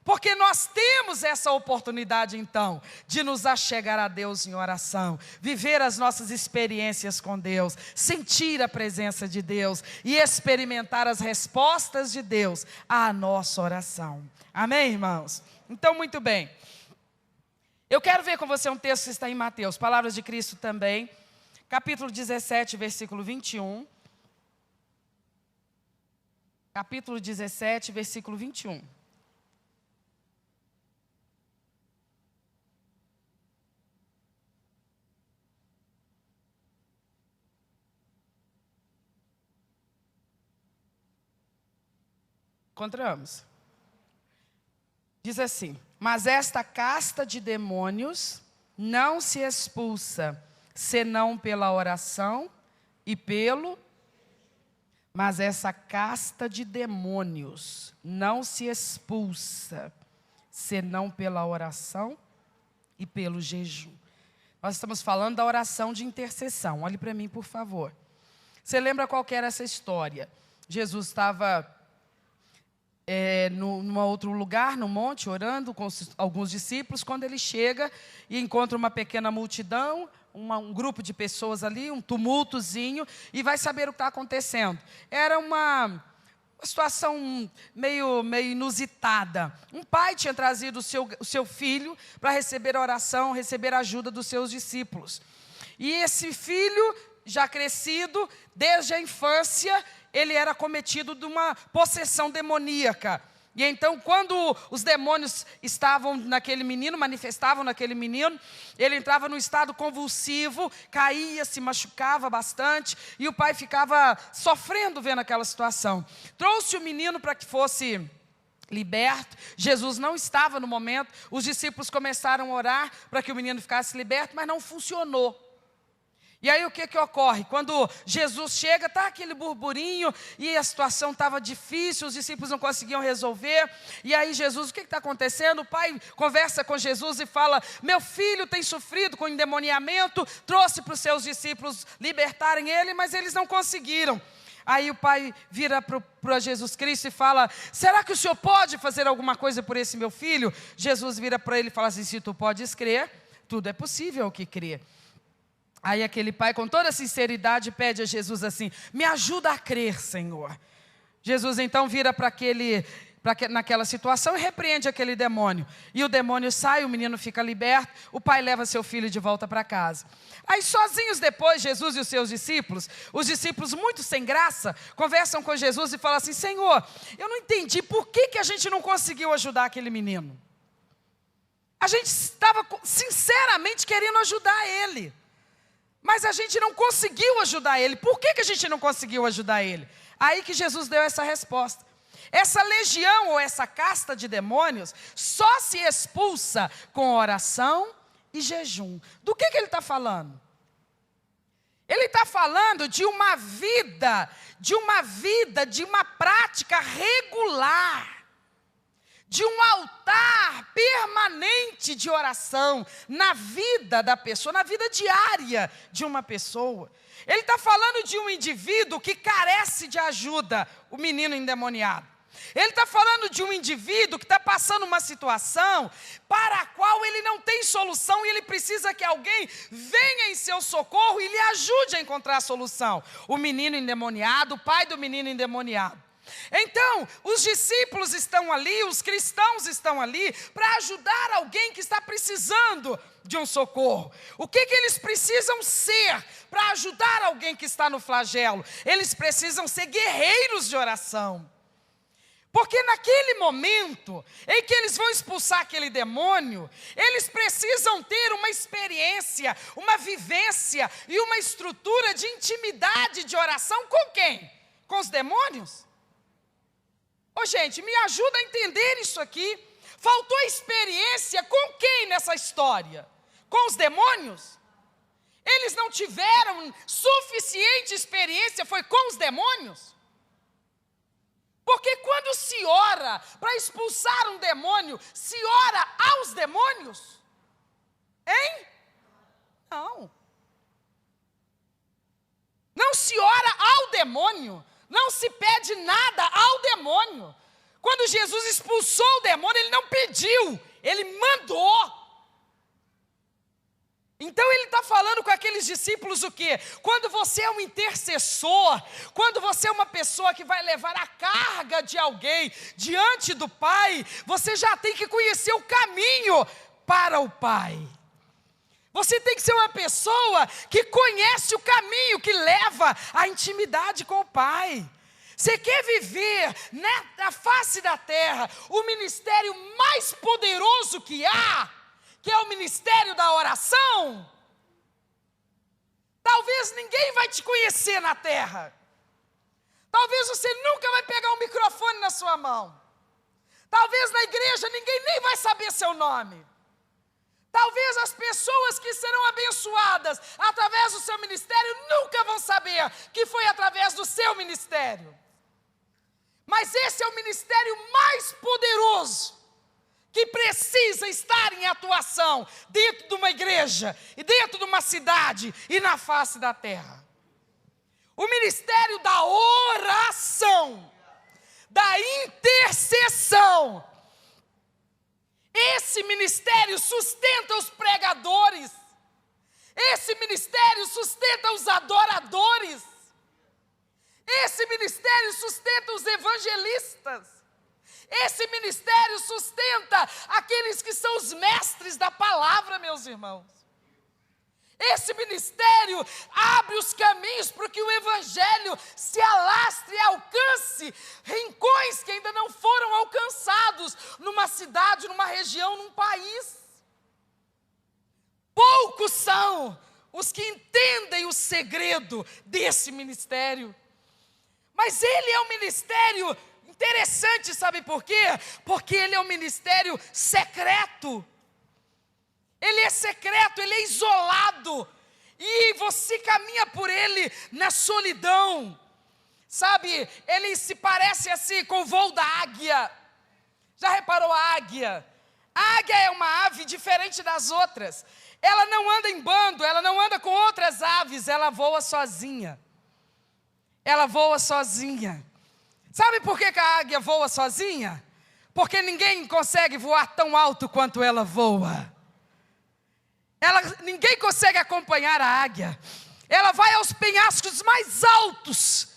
Porque nós temos essa oportunidade, então, de nos achegar a Deus em oração, viver as nossas experiências com Deus, sentir a presença de Deus e experimentar as respostas de Deus à nossa oração. Amém, irmãos? Então, muito bem. Eu quero ver com você um texto que está em Mateus, Palavras de Cristo também, capítulo 17, versículo 21. capítulo 17, versículo 21. Encontramos. Diz assim: mas esta casta de demônios não se expulsa, senão pela oração e pelo... Mas essa casta de demônios não se expulsa, senão pela oração e pelo jejum. Nós estamos falando da oração de intercessão. Olhe para mim, por favor. Você lembra qual que era essa história? Jesus estava num outro lugar, no monte, orando com alguns discípulos, quando ele chega e encontra uma pequena multidão, um grupo de pessoas ali, um tumultozinho, e vai saber o que está acontecendo. Era uma situação meio inusitada. Um pai tinha trazido o seu filho para receber a oração, receber a ajuda dos seus discípulos. E esse filho, já crescido, desde a infância, ele era cometido de uma possessão demoníaca. E então, quando os demônios estavam naquele menino, manifestavam naquele menino, ele entrava num estado convulsivo, caía, se machucava bastante, e o pai ficava sofrendo vendo aquela situação. Trouxe o menino para que fosse liberto. Jesus não estava no momento, os discípulos começaram a orar para que o menino ficasse liberto, mas não funcionou. E aí o que ocorre? Quando Jesus chega, está aquele burburinho, e a situação estava difícil, os discípulos não conseguiam resolver, e aí Jesus, o que está acontecendo? O pai conversa com Jesus e fala: meu filho tem sofrido com endemoniamento, trouxe para os seus discípulos libertarem ele, mas eles não conseguiram. Aí o pai vira para Jesus Cristo e fala: será que o senhor pode fazer alguma coisa por esse meu filho? Jesus vira para ele e fala assim: se tu podes crer, tudo é possível ao que crê. Aí aquele pai, com toda sinceridade, pede a Jesus assim: me ajuda a crer, Senhor. Jesus então vira naquela situação e repreende aquele demônio. E o demônio sai, o menino fica liberto, o pai leva seu filho de volta para casa. Aí sozinhos depois, Jesus e os seus discípulos, os discípulos muito sem graça, conversam com Jesus e falam assim: Senhor, eu não entendi por que a gente não conseguiu ajudar aquele menino. A gente estava sinceramente querendo ajudar ele, mas a gente não conseguiu ajudar ele. Por que a gente não conseguiu ajudar ele? Aí que Jesus deu essa resposta. Essa legião ou essa casta de demônios só se expulsa com oração e jejum. Do que ele está falando? Ele está falando de uma vida, de uma prática regular, de um altar permanente de oração na vida da pessoa, na vida diária de uma pessoa. Ele está falando de um indivíduo que carece de ajuda, o menino endemoniado. Ele está falando de um indivíduo que está passando uma situação para a qual ele não tem solução e ele precisa que alguém venha em seu socorro e lhe ajude a encontrar a solução. O menino endemoniado, o pai do menino endemoniado. Então, os discípulos estão ali, os cristãos estão ali para ajudar alguém que está precisando de um socorro. O que eles precisam ser para ajudar alguém que está no flagelo? Eles precisam ser guerreiros de oração. Porque naquele momento em que eles vão expulsar aquele demônio, eles precisam ter uma experiência, uma vivência e uma estrutura de intimidade de oração com quem? Com os demônios? Ô gente, me ajuda a entender isso aqui. Faltou experiência com quem nessa história? Com os demônios? Eles não tiveram suficiente experiência, foi com os demônios? Porque quando se ora para expulsar um demônio, se ora aos demônios? Hein? Não. Não se ora ao demônio. Não se pede nada ao demônio. Quando Jesus expulsou o demônio, ele não pediu, ele mandou. Então ele está falando com aqueles discípulos o quê? Quando você é um intercessor, quando você é uma pessoa que vai levar a carga de alguém diante do Pai, você já tem que conhecer o caminho para o Pai. Você tem que ser uma pessoa que conhece o caminho que leva à intimidade com o Pai. Você quer viver na face da terra o ministério mais poderoso que há, que é o ministério da oração? Talvez ninguém vai te conhecer na terra. Talvez você nunca vai pegar um microfone na sua mão. Talvez na igreja ninguém nem vai saber seu nome. Talvez as pessoas que serão abençoadas através do seu ministério nunca vão saber que foi através do seu ministério. Mas esse é o ministério mais poderoso que precisa estar em atuação dentro de uma igreja, e dentro de uma cidade e na face da terra. O ministério da oração, da intercessão. Esse ministério sustenta os pregadores. Esse ministério sustenta os adoradores. Esse ministério sustenta os evangelistas. Esse ministério sustenta aqueles que são os mestres da palavra, meus irmãos. Esse ministério abre os caminhos para que o evangelho se alastre e alcance rincões que ainda não foram alcançados numa cidade, numa região, num país. Poucos são os que entendem o segredo desse ministério. Mas ele é um ministério interessante, sabe por quê? Porque ele é um ministério secreto. Ele é secreto, ele é isolado. E você caminha por ele na solidão. Sabe, ele se parece assim com o voo da águia. Já reparou a águia? A águia é uma ave diferente das outras. Ela não anda em bando, ela não anda com outras aves, ela voa sozinha. Ela voa sozinha. Sabe por que a águia voa sozinha? Porque ninguém consegue voar tão alto quanto ela voa. Ninguém consegue acompanhar a águia. Ela vai aos penhascos mais altos.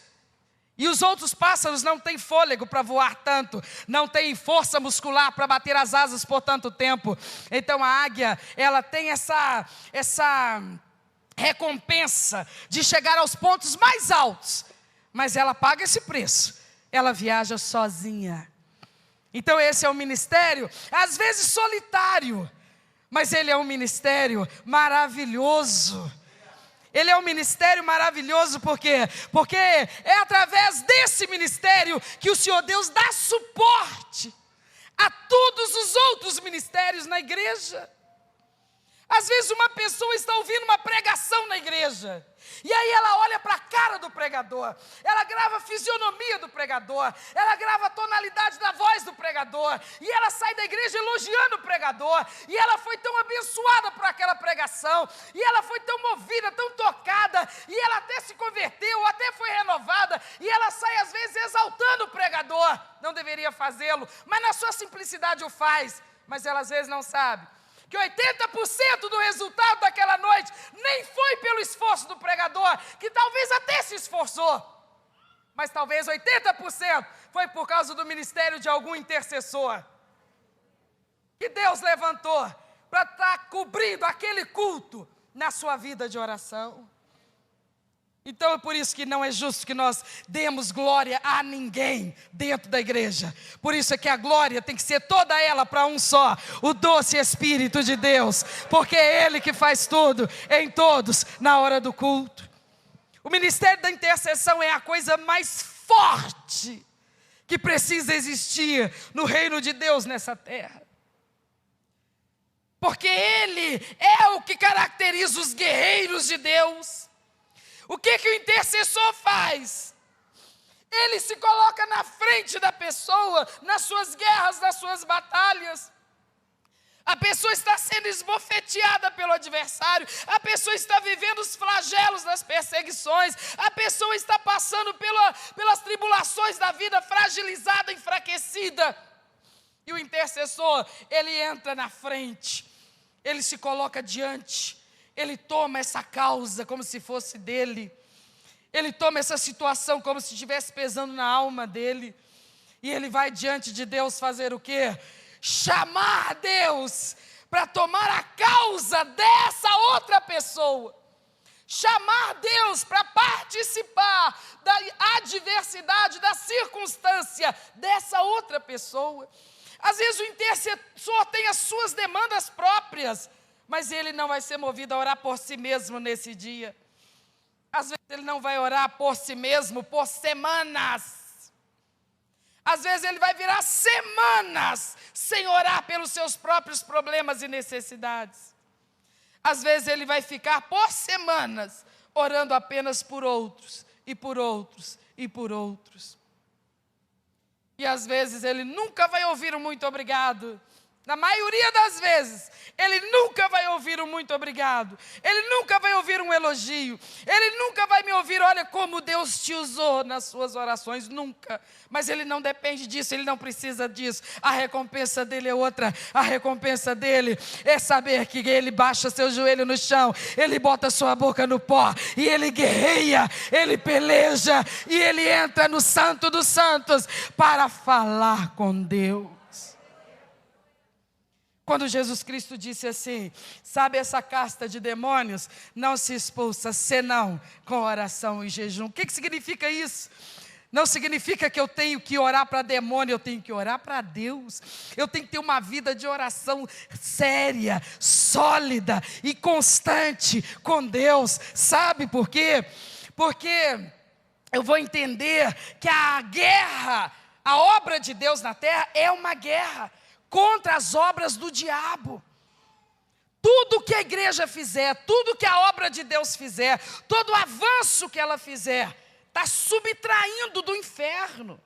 E os outros pássaros não têm fôlego para voar tanto. Não têm força muscular para bater as asas por tanto tempo. Então a águia, ela tem essa recompensa de chegar aos pontos mais altos. Mas ela paga esse preço. Ela viaja sozinha. Então esse é um ministério, às vezes solitário. Mas ele é um ministério maravilhoso. Ele é um ministério maravilhoso por quê? Porque é através desse ministério que o Senhor Deus dá suporte a todos os outros ministérios na igreja. Às vezes uma pessoa está ouvindo uma pregação na igreja, e aí ela olha para a cara do pregador, ela grava a fisionomia do pregador, ela grava a tonalidade da voz do pregador, e ela sai da igreja elogiando o pregador, e ela foi tão abençoada por aquela pregação, e ela foi tão movida, tão tocada, e ela até se converteu, até foi renovada, e ela sai às vezes exaltando o pregador. Não deveria fazê-lo, mas na sua simplicidade o faz, mas ela às vezes não sabe que 80% do resultado daquela noite nem foi pelo esforço do pregador, que talvez até se esforçou, mas talvez 80% foi por causa do ministério de algum intercessor, que Deus levantou para estar cobrindo aquele culto na sua vida de oração. Então é por isso que não é justo que nós demos glória a ninguém dentro da igreja. Por isso é que a glória tem que ser toda ela para um só, o doce Espírito de Deus, porque é Ele que faz tudo em todos na hora do culto. O ministério da intercessão é a coisa mais forte que precisa existir no reino de Deus nessa terra. Porque Ele é o que caracteriza os guerreiros de Deus. O que o intercessor faz? Ele se coloca na frente da pessoa, nas suas guerras, nas suas batalhas. A pessoa está sendo esbofeteada pelo adversário, a pessoa está vivendo os flagelos das perseguições, a pessoa está passando pelas tribulações da vida, fragilizada, enfraquecida. E o intercessor, ele entra na frente, ele se coloca diante. Ele toma essa causa como se fosse dele. Ele toma essa situação como se estivesse pesando na alma dele. E ele vai diante de Deus fazer o quê? Chamar Deus para tomar a causa dessa outra pessoa. chamar Deus para participar da adversidade, da circunstância dessa outra pessoa. Às vezes o intercessor tem as suas demandas próprias, mas ele não vai ser movido a orar por si mesmo nesse dia. Às vezes ele não vai orar por si mesmo por semanas. Às vezes ele vai virar semanas sem orar pelos seus próprios problemas e necessidades. Às vezes ele vai ficar por semanas orando apenas por outros, e por outros, e por outros. E às vezes ele nunca vai ouvir um muito obrigado. Na maioria das vezes, ele nunca vai ouvir um muito obrigado. Ele nunca vai ouvir um elogio. Ele nunca vai me ouvir, olha como Deus te usou nas suas orações, nunca. Mas ele não depende disso, ele não precisa disso. A recompensa dele é outra. A recompensa dele é saber que ele baixa seu joelho no chão, ele bota sua boca no pó, e ele guerreia, ele peleja, e ele entra no Santo dos Santos para falar com Deus. Quando Jesus Cristo disse assim, sabe, essa casta de demônios não se expulsa senão com oração e jejum. O que significa isso? Não significa que eu tenho que orar para demônio, eu tenho que orar para Deus. Eu tenho que ter uma vida de oração séria, sólida e constante com Deus. Sabe por quê? Porque eu vou entender que a guerra, a obra de Deus na terra é uma guerra contra as obras do diabo. Tudo que a igreja fizer, tudo que a obra de Deus fizer, todo o avanço que ela fizer, está subtraindo do inferno.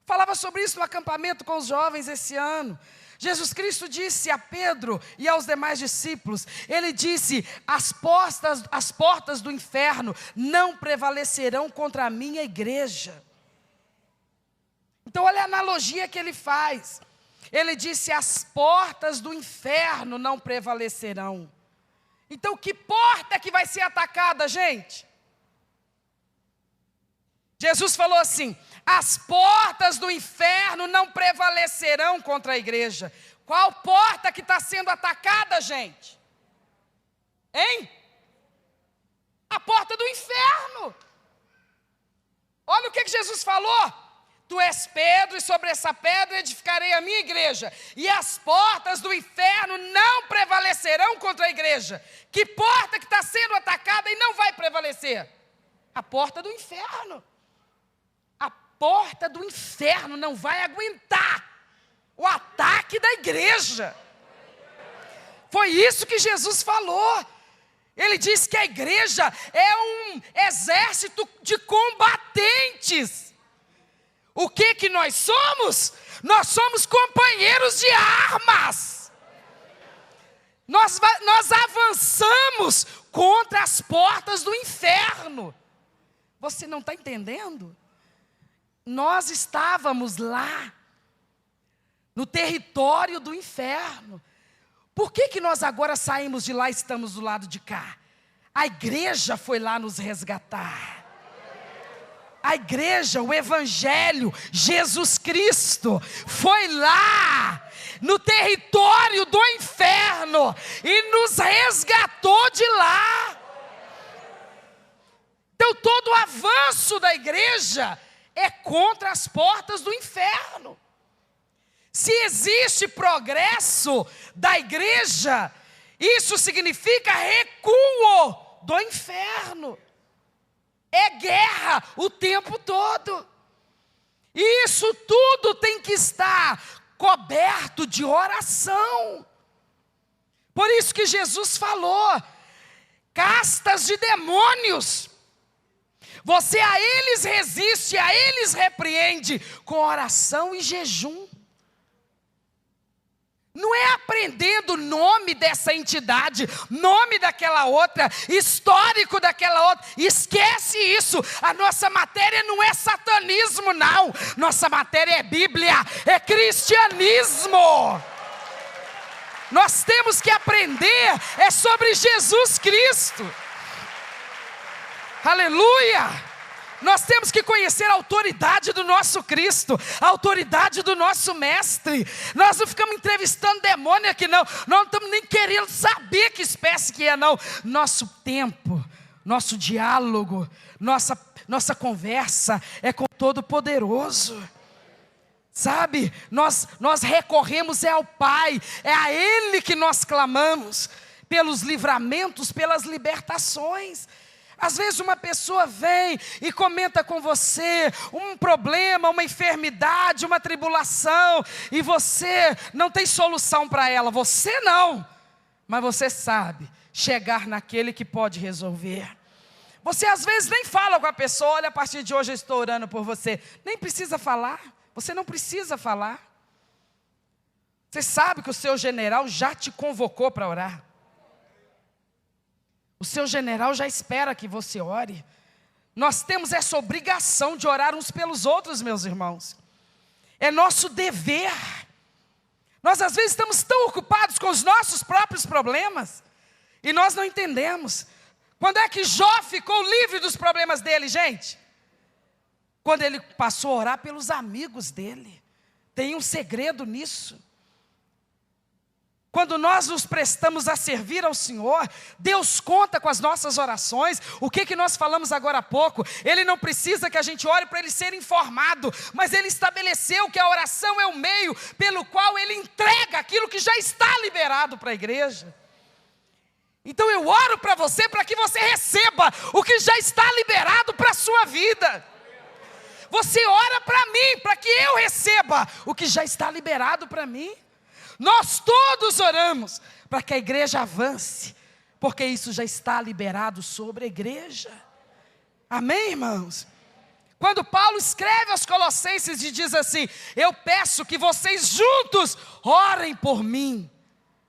Falava sobre isso no acampamento com os jovens esse ano. Jesus Cristo disse a Pedro e aos demais discípulos, ele disse, as portas do inferno não prevalecerão contra a minha igreja. Então olha a analogia que ele faz. Ele disse, as portas do inferno não prevalecerão. Então que porta que vai ser atacada, gente? Jesus falou assim, as portas do inferno não prevalecerão contra a igreja. Qual porta que está sendo atacada, gente? Hein? A porta do inferno. Olha o que Jesus falou. Tu és Pedro, e sobre essa pedra edificarei a minha igreja, e as portas do inferno não prevalecerão contra a igreja. Que porta que está sendo atacada e não vai prevalecer? A porta do inferno. A porta do inferno não vai aguentar o ataque da igreja. Foi isso que Jesus falou. Ele disse que a igreja é um exército de combatentes. O que nós somos? Nós somos companheiros de armas. Nós avançamos contra as portas do inferno. Você não está entendendo? Nós estávamos lá, no território do inferno. Por que nós agora saímos de lá e estamos do lado de cá? A igreja foi lá nos resgatar. A igreja, o evangelho, Jesus Cristo, foi lá, no território do inferno, e nos resgatou de lá. Então todo o avanço da igreja é contra as portas do inferno. Se existe progresso da igreja, isso significa recuo do inferno. É guerra o tempo todo. E isso tudo tem que estar coberto de oração. Por isso que Jesus falou, castas de demônios, você a eles resiste, a eles repreende com oração e jejum. Não é aprendendo o nome dessa entidade, nome daquela outra, histórico daquela outra. Esquece isso. A nossa matéria não é satanismo, não. Nossa matéria é Bíblia, é cristianismo. Nós temos que aprender é sobre Jesus Cristo. Aleluia! Nós temos que conhecer a autoridade do nosso Cristo, a autoridade do nosso Mestre. Nós não ficamos entrevistando demônio aqui não. Nós não estamos nem querendo saber que espécie que é não. Nosso tempo nosso diálogo, nossa conversa é com o Todo-Poderoso. Sabe, nós recorremos ao Pai, é a Ele que nós clamamos, pelos livramentos, pelas libertações. Às vezes uma pessoa vem e comenta com você um problema, uma enfermidade, uma tribulação, e você não tem solução para ela, você não, mas você sabe chegar naquele que pode resolver. Você às vezes nem fala com a pessoa, olha, a partir de hoje eu estou orando por você, nem precisa falar. Você não precisa falar. Você sabe que o seu general já te convocou para orar. O seu general já espera que você ore. Nós temos essa obrigação de orar uns pelos outros, meus irmãos. É nosso dever. Nós às vezes estamos tão ocupados com os nossos próprios problemas e nós não entendemos. Quando é que Jó ficou livre dos problemas dele, gente? Quando ele passou a orar pelos amigos dele. Tem um segredo nisso. Quando nós nos prestamos a servir ao Senhor, Deus conta com as nossas orações. O que nós falamos agora há pouco? Ele não precisa que a gente ore para ele ser informado, mas ele estabeleceu que a oração é o meio pelo qual ele entrega aquilo que já está liberado para a igreja. Então eu oro para que você receba o que já está liberado para a sua vida. Você ora para mim, para que eu receba o que já está liberado para mim. Nós todos oramos para que a igreja avance, porque isso já está liberado sobre a igreja. Amém, irmãos? Quando Paulo escreve aos Colossenses e diz assim: eu peço que vocês juntos orem por mim.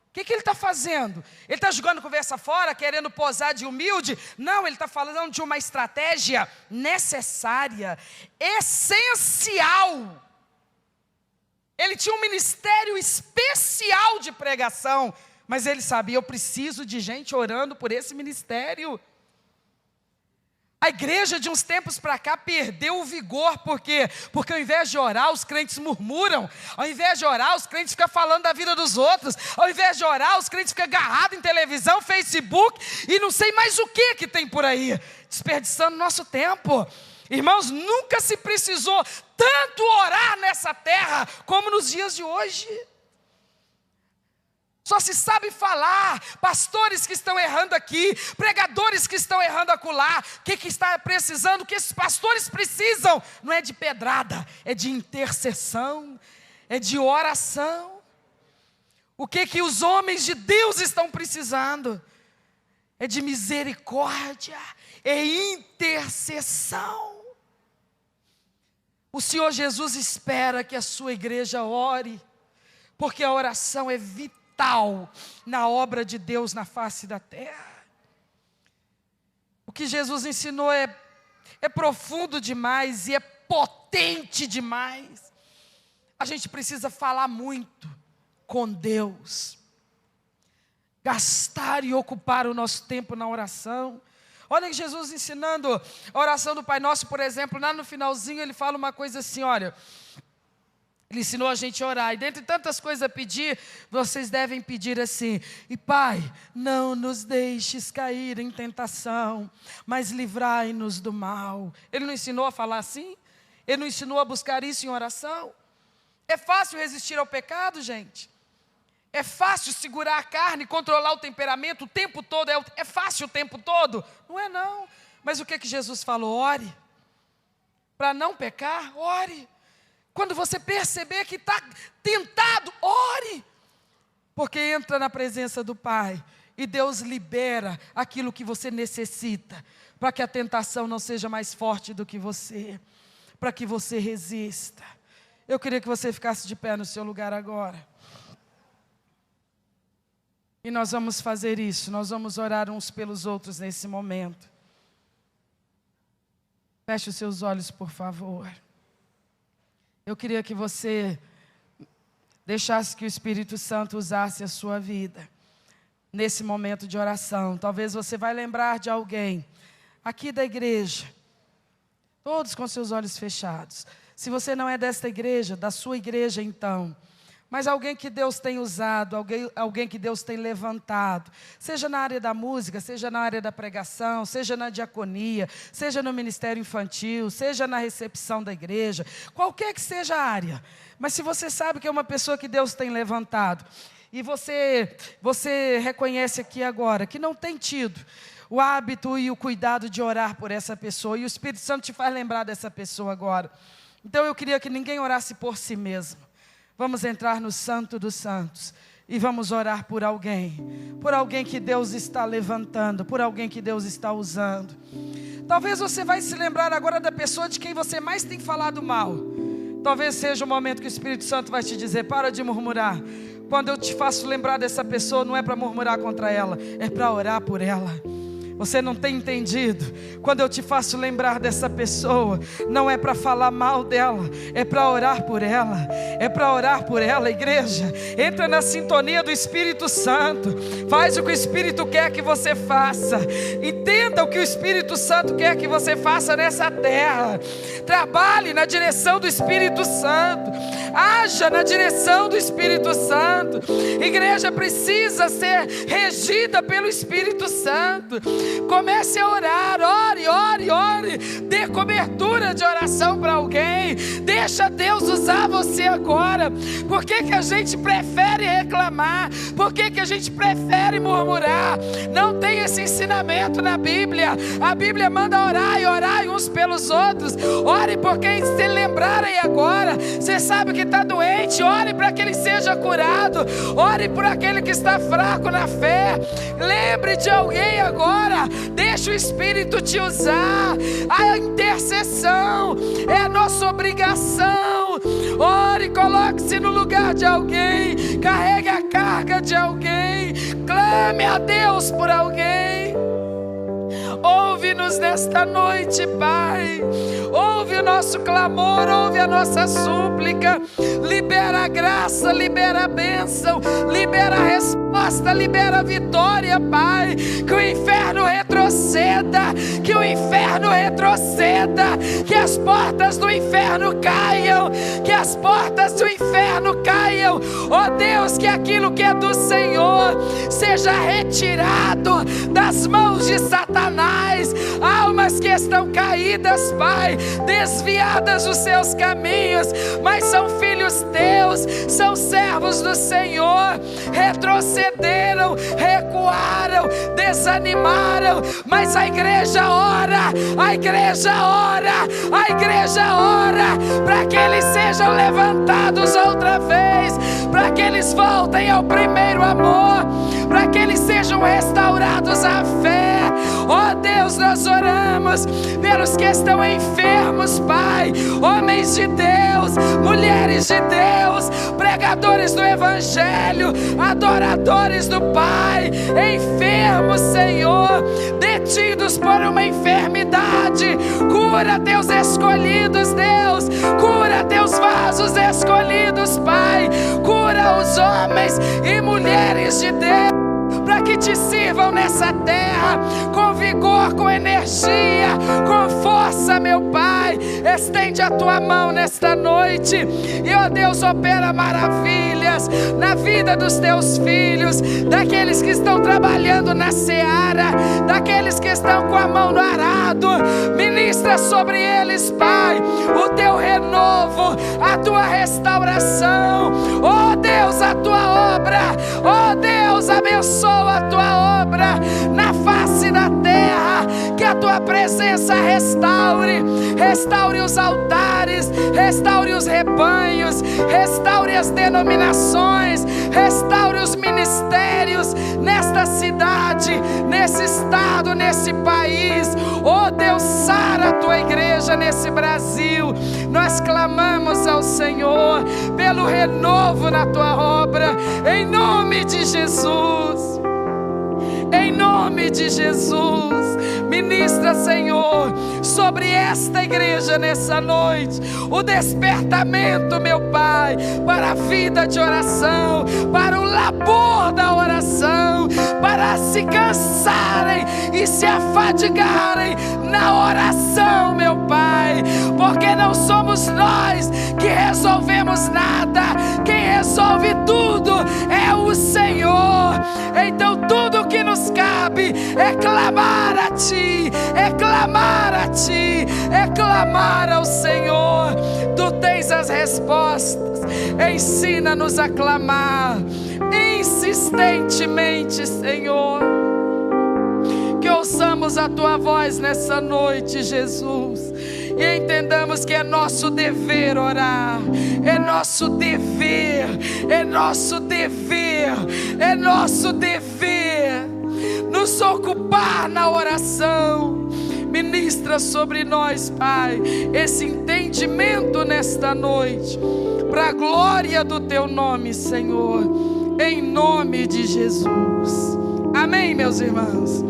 O que ele está fazendo? Ele está jogando conversa fora, querendo posar de humilde? Não, ele está falando de uma estratégia necessária, essencial. Ele tinha um ministério especial de pregação, mas ele sabia, eu preciso de gente orando por esse ministério. A igreja de uns tempos para cá perdeu o vigor, por quê? Porque ao invés de orar, os crentes murmuram. Ao invés de orar, os crentes ficam falando da vida dos outros. Ao invés de orar, os crentes ficam agarrados em televisão, Facebook e não sei mais o que tem por aí, desperdiçando nosso tempo. Irmãos, nunca se precisou tanto orar nessa terra como nos dias de hoje. Só se sabe falar, pastores que estão errando aqui, pregadores que estão errando acolá. O que está precisando? O que esses pastores precisam? Não é de pedrada, é de intercessão, é de oração. O que os homens de Deus estão precisando? É de misericórdia, é intercessão. O Senhor Jesus espera que a sua igreja ore, porque a oração é vital na obra de Deus na face da terra. O que Jesus ensinou é profundo demais e é potente demais. A gente precisa falar muito com Deus, gastar e ocupar o nosso tempo na oração. Olha que Jesus ensinando a oração do Pai Nosso, por exemplo, lá no finalzinho ele fala uma coisa assim, olha, ele ensinou a gente a orar, e dentre tantas coisas a pedir, vocês devem pedir assim: e Pai, não nos deixes cair em tentação, mas livrai-nos do mal. Ele não ensinou a falar assim? Ele não ensinou a buscar isso em oração? É fácil resistir ao pecado, gente? É fácil segurar a carne, controlar o temperamento o tempo todo? É fácil o tempo todo? Não é não. Mas o que Jesus falou? Ore. Para não pecar, ore. Quando você perceber que está tentado, ore. Porque entra na presença do Pai e Deus libera aquilo que você necessita, para que a tentação não seja mais forte do que você, para que você resista. Eu queria que você ficasse de pé no seu lugar agora. E nós vamos fazer isso, nós vamos orar uns pelos outros nesse momento. Feche os seus olhos, por favor. Eu queria que você deixasse que o Espírito Santo usasse a sua vida nesse momento de oração. Talvez você vai lembrar de alguém aqui da igreja, todos com seus olhos fechados. Se você não é desta igreja, da sua igreja então, mas alguém que Deus tem usado, alguém que Deus tem levantado, seja na área da música, seja na área da pregação, seja na diaconia, seja no ministério infantil, seja na recepção da igreja, qualquer que seja a área. Mas se você sabe que é uma pessoa que Deus tem levantado, e você reconhece aqui agora que não tem tido o hábito e o cuidado de orar por essa pessoa, e o Espírito Santo te faz lembrar dessa pessoa agora. Então eu queria que ninguém orasse por si mesmo. Vamos entrar no Santo dos Santos e vamos orar por alguém que Deus está levantando, por alguém que Deus está usando. Talvez você vai se lembrar agora da pessoa de quem você mais tem falado mal. Talvez seja o momento que o Espírito Santo vai te dizer: para de murmurar. Quando eu te faço lembrar dessa pessoa, não é para murmurar contra ela, é para orar por ela. Você não tem entendido? Quando eu te faço lembrar dessa pessoa, não é para falar mal dela, é para orar por ela. É para orar por ela, igreja. Entra na sintonia do Espírito Santo. Faz o que o Espírito quer que você faça. Entenda o que o Espírito Santo quer que você faça nessa terra. Trabalhe na direção do Espírito Santo. Haja na direção do Espírito Santo. Igreja precisa ser regida pelo Espírito Santo. Comece a orar, ore, dê cobertura de oração para alguém, deixa Deus usar você agora. Por que a gente prefere reclamar? Por que a gente prefere murmurar? Não tem esse ensinamento na Bíblia. A Bíblia manda orar e orar uns pelos outros. Ore por quem se lembrarem agora. Você sabe que está doente, ore para que ele seja curado. Ore por aquele que está fraco na fé. Lembre de alguém agora. Deixa o Espírito te usar. A intercessão é a nossa obrigação. Ore, coloque-se no lugar de alguém. Carregue a carga de alguém. Clame a Deus por alguém. Ouve-nos nesta noite, Pai. Ouve o nosso clamor, ouve a nossa súplica. Libera a graça, libera a bênção, libera a resposta, libera a vitória, Pai. Que o inferno retroceda, que o inferno retroceda, que as portas do inferno caiam, que as portas do inferno caiam. Ó Deus, que aquilo que é do Senhor seja retirado das mãos de Satanás. Almas que estão caídas, Pai, desviadas dos seus caminhos, mas são filhos teus, são servos do Senhor, retrocederam, recuaram, desanimaram, mas a igreja ora, a igreja ora, a igreja ora, para que eles sejam levantados outra vez, para que eles voltem ao primeiro amor, para que eles sejam restaurados à fé. Ó Deus, nós oramos pelos que estão enfermos, Pai, homens de Deus, mulheres de Deus, pregadores do Evangelho, adoradores do Pai, enfermos, Senhor, detidos por uma enfermidade. Cura teus escolhidos, Deus, cura teus vasos escolhidos, Pai, cura os homens e mulheres de Deus, para que te sirvam nessa terra com vigor, com energia, com força, meu Pai. Estende a tua mão nesta noite e, ó Deus, opera maravilhas na vida dos teus filhos, daqueles que estão trabalhando na seara, daqueles que estão com a mão no arado. Ministra sobre eles, Pai, o teu renovo, a tua restauração. Ó Deus, a tua obra, ó Deus, abençoa a tua obra na face da terra, que a tua presença restaure os altares, restaure os rebanhos, restaure as denominações, restaure os ministérios nesta cidade, nesse estado, nesse país. Oh Deus, sara a tua igreja nesse Brasil. Nós clamamos ao Senhor pelo renovo na tua obra, em nome de Jesus. Em nome de Jesus, ministra, Senhor, sobre esta igreja nessa noite, o despertamento, meu Pai, para a vida de oração, para o labor da oração, para se cansarem e se afadigarem na oração, meu Pai, porque não somos nós que resolvemos nada, quem resolve tudo é o Senhor. Então tudo que nos cabe é clamar a Ti, é clamar a Ti, é clamar ao Senhor. Tu tens as respostas, ensina-nos a clamar insistentemente, Senhor. Que ouçamos a Tua voz nessa noite, Jesus, e entendamos que é nosso dever orar, é nosso dever, é nosso dever, é nosso dever nos ocupar na oração. Ministra sobre nós, Pai, esse entendimento nesta noite, para a glória do Teu nome, Senhor, em nome de Jesus. Amém, meus irmãos.